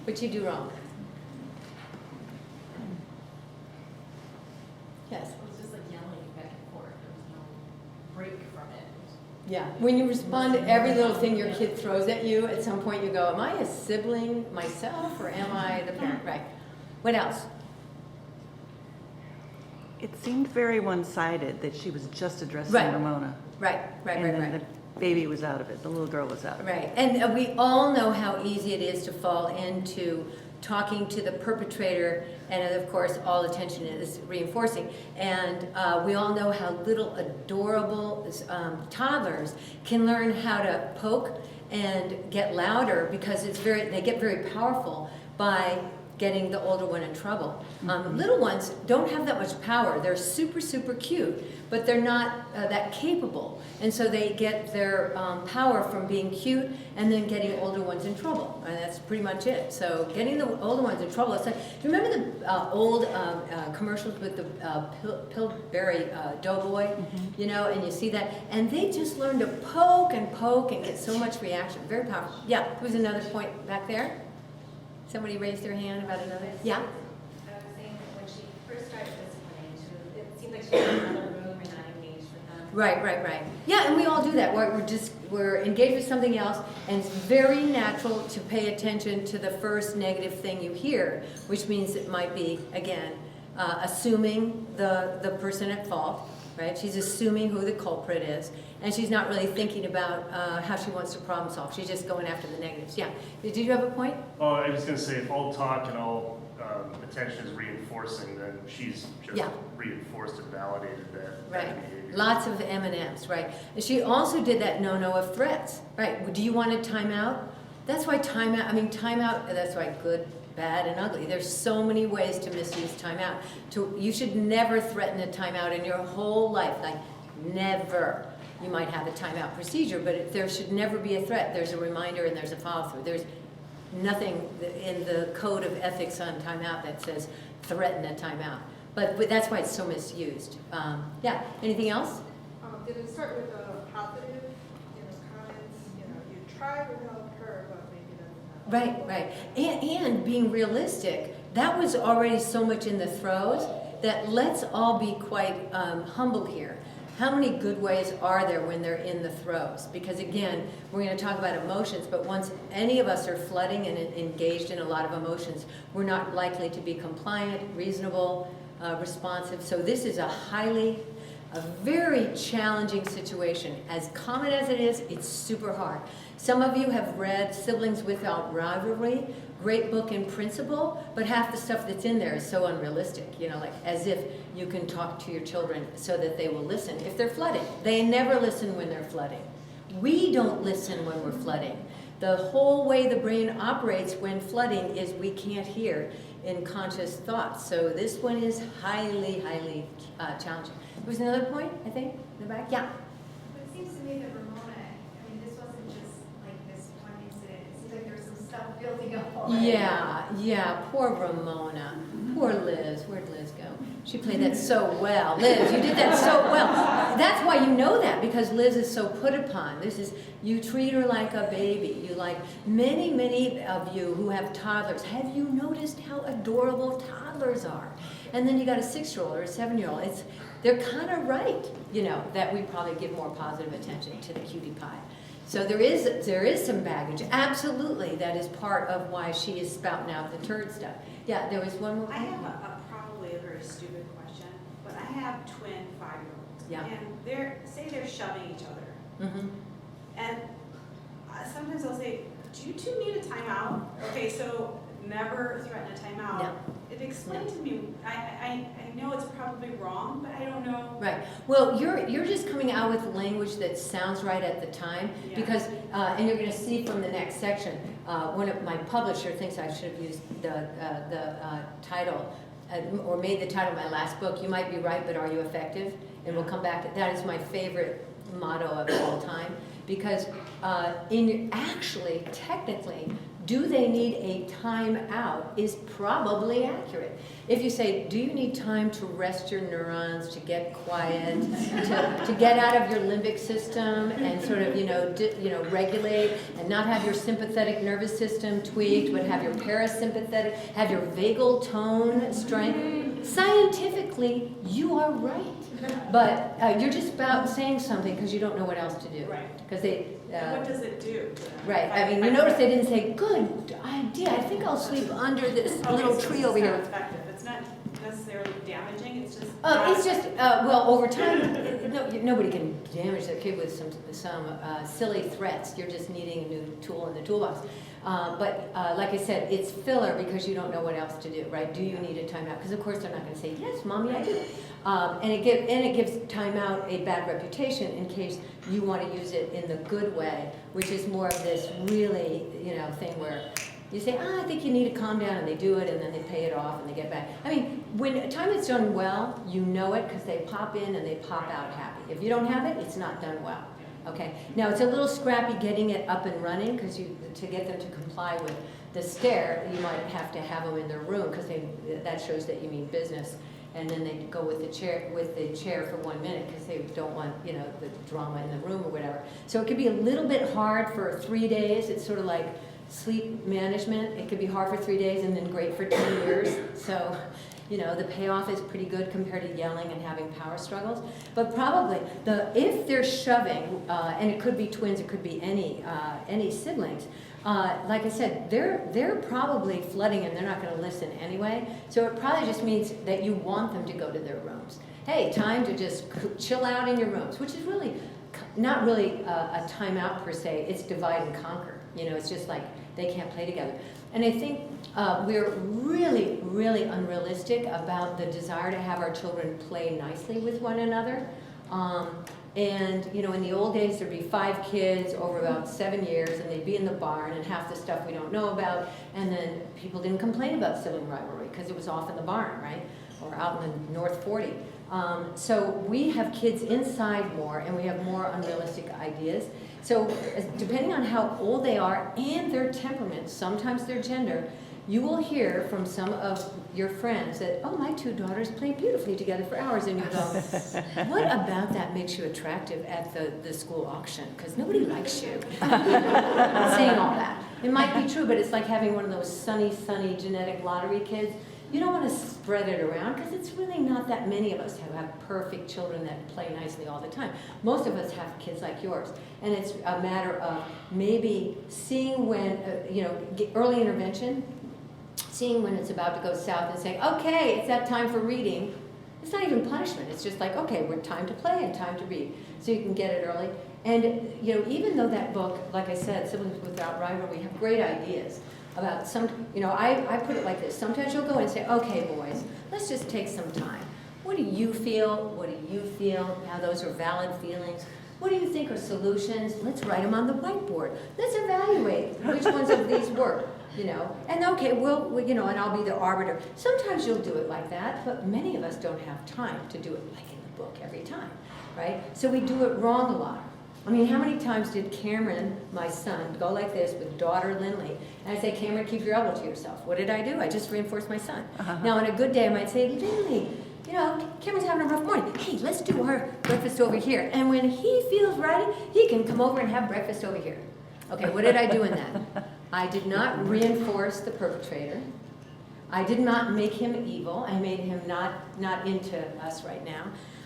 What'd you do wrong? Yes. It was just like yelling back and forth. There was no break from it. Yeah, when you respond to every little thing your kid throws at you, at some point you go, am I a sibling myself or am I the parent? Right. What else? It seemed very one-sided that she was just addressing Right. Ramona. Right. And then the baby was out of it, the little girl was out of it. Right, and we all know how easy it is to fall into talking to the perpetrator, and of course, all attention is reinforcing. And we all know how little adorable toddlers can learn how to poke and get louder because they get very powerful by getting the older one in trouble. Little ones don't have that much power. They're super, super cute, but they're not that capable. And so they get their power from being cute and then getting older ones in trouble. And that's pretty much it. So getting the older ones in trouble, it's like, do you remember the old commercials with the Pillsbury Doughboy? You know, and you see that, and they just learn to poke and get so much reaction. Very powerful. Yeah, there was another point back there. Somebody raised their hand about another? Yeah? I was saying that when she first started disciplining, it seemed like she was in another room and not engaged with them. Right. Yeah, and we all do that. We're engaged with something else, and it's very natural to pay attention to the first negative thing you hear, which means it might be, again, assuming the person at fault, right? She's assuming who the culprit is, and she's not really thinking about how she wants to problem solve. She's just going after the negatives. Yeah. Did you have a point? Oh, I was going to say, if all talk and all attention is reinforcing, then she's just Yeah. reinforced and validated that Right. behavior. Lots of M&Ms, right. And she also did that no of threats, right. Do you want a timeout? That's why timeout, that's why good, bad, and ugly. There's so many ways to misuse timeout. You should never threaten a timeout in your whole life, like never. You might have a timeout procedure, but there should never be a threat. There's a reminder and there's a follow-through. There's nothing in the code of ethics on timeout that says threaten a timeout. But that's why it's so misused. Yeah, anything else? Did it start with a positive, comments, you try to help her, but maybe that's not. Right. And being realistic, that was already so much in the throes that let's all be quite humble here. How many good ways are there when they're in the throes? Because again, we're going to talk about emotions, but once any of us are flooding and engaged in a lot of emotions, we're not likely to be compliant, reasonable, responsive. So this is a highly a very challenging situation. As common as it is, it's super hard. Some of you have read Siblings Without Rivalry, great book in principle, but half the stuff that's in there is so unrealistic, you know, like as if you can talk to your children so that they will listen if they're flooding. They never listen when they're flooding. We don't listen when we're flooding. The whole way the brain operates when flooding is we can't hear in conscious thoughts. So this one is highly, highly challenging. There was another point, I think, in the back? Yeah. But it seems to me that Ramona, I mean, this wasn't just like this one incident. It seems like there was some stuff building up already. Yeah, poor Ramona. Poor Liz. Where'd Liz go? She played that so well. Liz, you did that so well. That's why you know that, because Liz is so put upon. You treat her like a baby. You like, many of you who have toddlers, have you noticed how adorable toddlers are? And then you got a 6-year-old or a 7-year-old. They're kind of right, you know, that we probably give more positive attention to the cutie pie. So there is some baggage. Absolutely, that is part of why she is spouting out the turd stuff. Yeah, there was one more. I have probably a very stupid question, but I have twin 5-year-olds. Yeah. And they're shoving each other. Mm-hmm. And sometimes I'll say, do you two need a timeout? Okay, so never threaten a timeout. No. It explained to me, I know it's probably wrong, but I don't know. Right. Well, you're just coming out with language that sounds right at the time, Yeah. because and you're going to see from the next section. One of my publisher thinks I should have used the title or made the title of my last book. You might be right, but are you effective? And we'll come back to that. Is my favorite motto of all time, because technically, do they need a time out is probably accurate. If you say, do you need time to rest your neurons, to get quiet, to get out of your limbic system and sort of, regulate and not have your sympathetic nervous system tweaked, but have your parasympathetic, have your vagal tone strength, scientifically, you are right. But you're just about saying something because you don't know what else to do. Right. Because What does it do? Right. I mean, you notice they didn't say, good idea, I think I'll sleep under this little tree over here. It's not effective. It's not necessarily damaging, it's just. It's just, over time, nobody can damage their kid with some silly threats. You're just needing a new tool in the toolbox. But like I said, it's filler because you don't know what else to do, right? Do you need a timeout? Because of course they're not going to say, yes, Mommy, I do. And it gives timeout a bad reputation in case you want to use it in the good way, which is more of this really, thing where you say, I think you need to calm down, and they do it, and then they pay it off, and they get back. I mean, when time is done well, you know it because they pop in and they pop out happy. If you don't have it, it's not done well. Okay. Now it's a little scrappy getting it up and running because to get them to comply with the stare, you might have to have them in their room because that shows that you mean business. And then they go with the chair for 1 minute because they don't want the drama in the room or whatever. So it could be a little bit hard for 3 days. It's sort of like sleep management. It could be hard for 3 days and then great for 10 years. So the payoff is pretty good compared to yelling and having power struggles. But probably if they're shoving, and it could be twins, it could be any siblings. Like I said, they're probably flooding and they're not going to listen anyway. So it probably just means that you want them to go to their rooms. Hey, time to just chill out in your rooms, which is really not really a timeout per se. It's divide and conquer. It's just like they can't play together. And I think we're really, really unrealistic about the desire to have our children play nicely with one another. And in the old days, there'd be 5 kids over about 7 years, and they'd be in the barn, and half the stuff we don't know about. And then people didn't complain about sibling rivalry because it was off in the barn, right, or out in the North 40. So we have kids inside more, and we have more unrealistic ideas. So depending on how old they are and their temperament, sometimes their gender, you will hear from some of your friends that, oh, my 2 daughters play beautifully together for hours, and you go, what about that makes you attractive at the school auction? Because nobody likes you. I'm saying all that. It might be true, but it's like having one of those sunny genetic lottery kids. You don't want to spread it around because it's really not that many of us who have perfect children that play nicely all the time. Most of us have kids like yours. And it's a matter of maybe seeing when, early intervention, seeing when it's about to go south and saying, okay, it's that time for reading. It's not even punishment. It's just like, okay, we're time to play and time to read. So you can get it early. And, you know, even though that book, like I said, Siblings Without Rivalry, we have great ideas about some, you know, I put it like this. Sometimes you'll go in and say, okay, boys, let's just take some time. What do you feel? What do you feel? Now those are valid feelings. What do you think are solutions? Let's write them on the whiteboard. Let's evaluate which ones of these work, you know. And okay, we'll, you know, and I'll be the arbiter. Sometimes you'll do it like that, but many of us don't have time to do it like in the book every time, right? So we do it wrong a lot. I mean, how many times did Cameron, my son, go like this with daughter Lindley, and I say, Cameron, keep your elbow to yourself. What did I do? I just reinforced my son. Now, on a good day, I might say, Lindley, you know, Cameron's having a rough morning. Hey, let's do our breakfast over here. And when he feels ready, he can come over and have breakfast over here. Okay, what did I do in that? I did not reinforce the perpetrator. I did not make him evil. I made him not into us right now.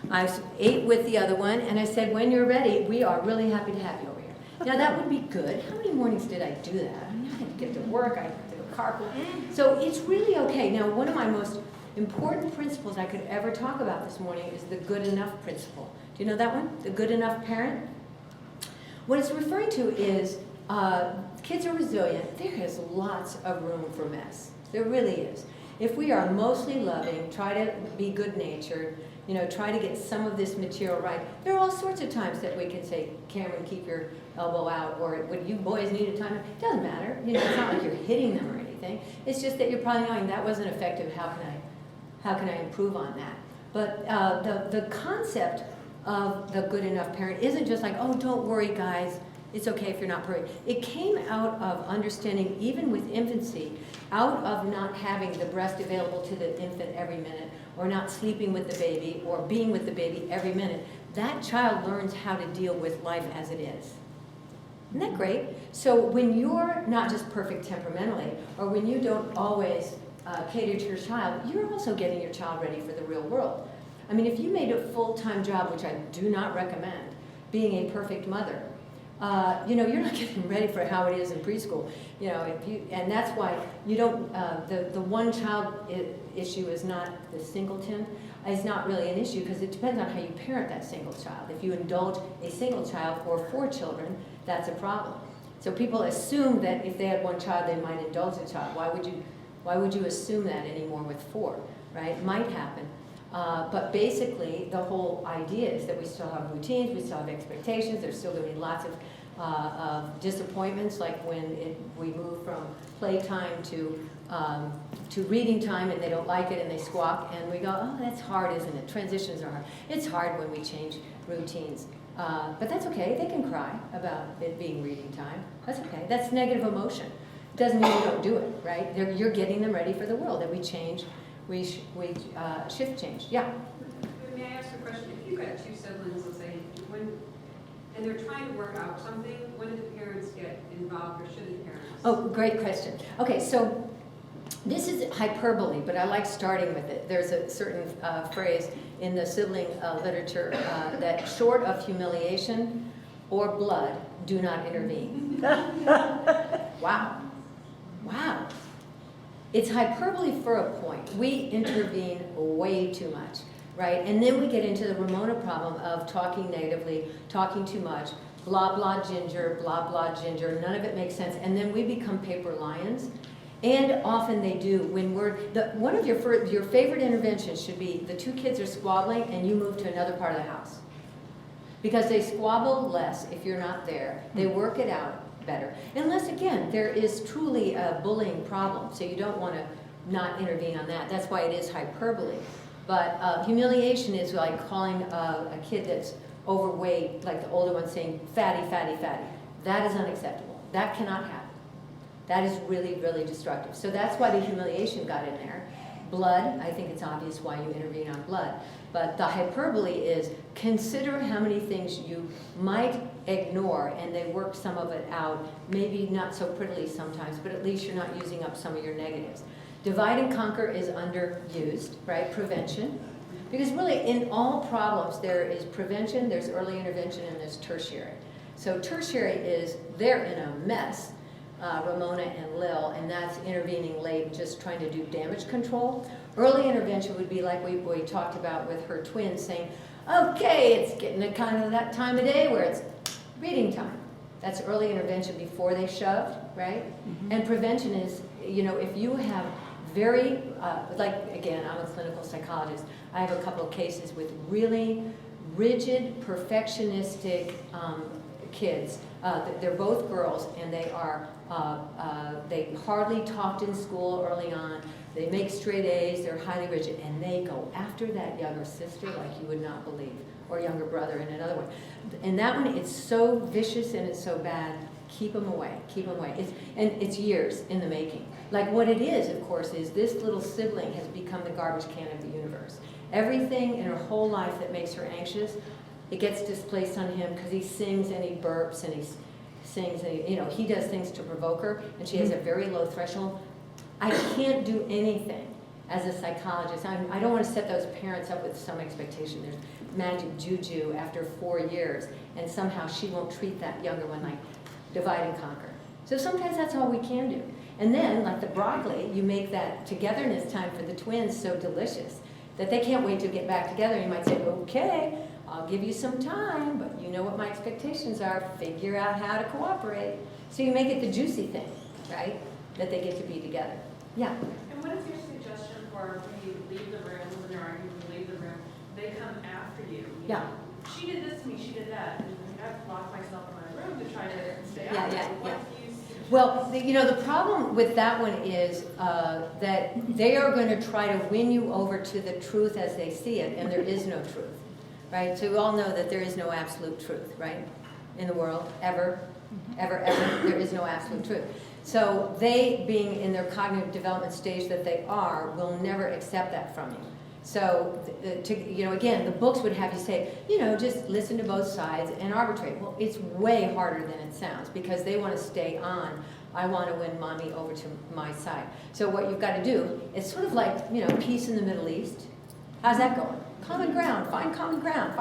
I ate with the other one, and I said, when you're ready, we are really happy to have you over here. Now, that would be good. How many mornings did I do that? I mean, I had to get to work. I had to go carpool. So it's really okay. Now, one of my most important principles I could ever talk about this morning is the good enough principle. Do you know that one? The good enough parent? What it's referring to is kids are resilient. There is lots of room for mess. There really is. If we are mostly loving, try to be good-natured, you know, try to get some of this material right. There are all sorts of times that we can say, Cameron, keep your elbow out, or would you boys need a time? It doesn't matter. You know, it's not like you're hitting them or anything. It's just that you're probably knowing that wasn't effective. How can I improve on that? But the concept of the good enough parent isn't just like, oh, don't worry, guys. It's okay if you're not perfect. It came out of understanding, even with infancy, out of not having the breast available to the infant every minute, or not sleeping with the baby, or being with the baby every minute. That child learns how to deal with life as it is. Isn't that great? So when you're not just perfect temperamentally, or when you don't always cater to your child, you're also getting your child ready for the real world. I mean, if you made a full-time job, which I do not recommend, being a perfect mother, you know, you're not getting ready for how it is in preschool. You know, and that's why you don't. The one child issue is not the singleton. It's not really an issue because it depends on how you parent that single child. If you indulge a single child or 4 children, that's a problem. So people assume that if they had one child, they might indulge a child. Why would you assume that anymore with 4? Right? It might happen. But basically, the whole idea is that we still have routines, we still have expectations, there's still going to be lots of disappointments, like when we move from playtime to reading time and they don't like it and they squawk and we go, oh, that's hard, isn't it? Transitions are hard. It's hard when we change routines. But that's okay, they can cry about it being reading time. That's okay, that's negative emotion. It doesn't mean you don't do it, right? You're getting them ready for the world, that we change. We shift change. Yeah? May I ask a question? If you've got 2 siblings, let's say, and they're trying to work out something, when do the parents get involved, or should the parents? Oh, great question. Okay, so this is hyperbole, but I like starting with it. There's a certain phrase in the sibling literature that short of humiliation or blood, do not intervene. Wow. Wow. It's hyperbole for a point. We intervene way too much, right? And then we get into the Ramona problem of talking negatively, talking too much, blah, blah, ginger, none of it makes sense. And then we become paper lions. And often they do when one of your favorite interventions should be the 2 kids are squabbling and you move to another part of the house. Because they squabble less if you're not there. They work it out better. Unless, again, there is truly a bullying problem, so you don't want to not intervene on that. That's why it is hyperbole. But humiliation is like calling a kid that's overweight, like the older one saying, fatty, fatty, fatty. That is unacceptable. That cannot happen. That is really, really destructive. So that's why the humiliation got in there. Blood, I think it's obvious why you intervene on blood. But the hyperbole is consider how many things you might ignore and they work some of it out, maybe not so prettily sometimes, but at least you're not using up some of your negatives. Divide and conquer is underused, right? Prevention. Because really in all problems there is prevention, there's early intervention, and there's tertiary. So tertiary is they're in a mess, Ramona and Lil, and that's intervening late, just trying to do damage control. Early intervention would be like we talked about with her twins, saying, okay, it's getting to kind of that time of day where it's reading time. That's early intervention before they shoved, right? And prevention is, you know, if you have very, like, again, I'm a clinical psychologist. I have a couple of cases with really rigid, perfectionistic kids. They're both girls, and they hardly talked in school early on. They make straight A's, they're highly rigid, and they go after that younger sister like you would not believe, or younger brother in another one. And that one, it's so vicious and it's so bad. Keep them away, keep them away. It's years in the making. Like what it is, of course, is this little sibling has become the garbage can of the universe. Everything in her whole life that makes her anxious, it gets displaced on him because he sings and he burps and he sings and he does things to provoke her, and she has a very low threshold. I can't do anything as a psychologist. I don't want to set those parents up with some expectation. There's magic juju after 4 years, and somehow she won't treat that younger one like divide and conquer. So sometimes that's all we can do. And then, like the broccoli, you make that togetherness time for the twins so delicious that they can't wait to get back together. You might say, okay, I'll give you some time, but you know what my expectations are. Figure out how to cooperate. So you make it the juicy thing, right? That they get to be together. Yeah? And what is your suggestion for when you leave the room, when they're arguing, you leave the room, they come after you? Yeah. She did this to me, she did that, and I've locked myself in my room to try to stay out. Yeah. What do you suggest? Well, the problem with that one is that they are going to try to win you over to the truth as they see it, and there is no truth, right? So we all know that there is no absolute truth, right? In the world, ever, there is no absolute truth. So they, being in their cognitive development stage that they are, will never accept that from you. So, again, the books would have you say, just listen to both sides and arbitrate. Well, it's way harder than it sounds because they want to stay on. I want to win mommy over to my side. So what you've got to do is sort of like, peace in the Middle East. How's that going? Common ground, find common ground.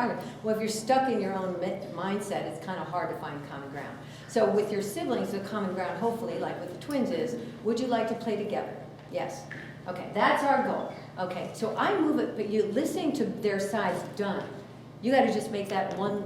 Well, if you're stuck in your own mindset, it's kind of hard to find common ground. So with your siblings, the common ground, hopefully, like with the twins is, would you like to play together? Yes. Okay, that's our goal. Okay, so I move it, but you listening to their sides, done. You got to just make that one,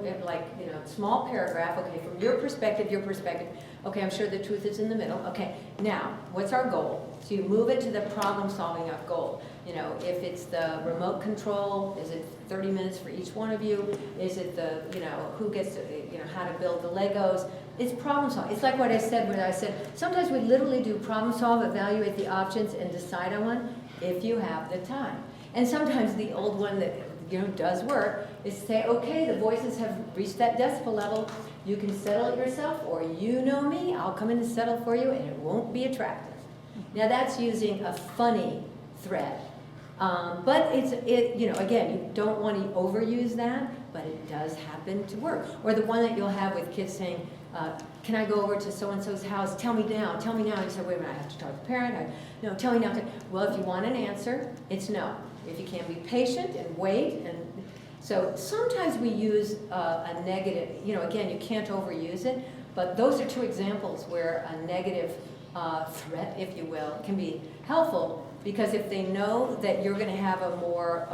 small paragraph. Okay, from your perspective. Okay, I'm sure the truth is in the middle. Okay, now, what's our goal? So you move it to the problem-solving of goal. If it's the remote control, is it 30 minutes for each one of you? Is it the, who gets to, how to build the Legos? It's problem solving. It's like what I said when I said, sometimes we literally do problem solve, evaluate the options, and decide on one if you have the time. And sometimes the old one that, does work is to say, okay, the voices have reached that decibel level. You can settle it yourself, or you know me, I'll come in and settle for you, and it won't be attractive. Now that's using a funny thread. But again, you don't want to overuse that, but it does happen to work. Or the one that you'll have with kids saying, can I go over to so-and-so's house? Tell me now. You say, wait a minute, I have to talk to the parent. No, tell me now. Well, if you want an answer, it's no. If you can be patient and wait. And so sometimes we use a negative, again, you can't overuse it, but those are two examples where a negative threat, if you will, can be helpful, because if they know that you're going to have a more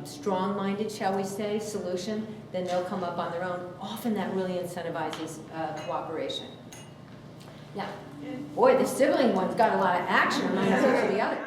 strong-minded, shall we say, solution, then they'll come up on their own. Often that really incentivizes cooperation. Yeah. Boy, the sibling one's got a lot of action among the other.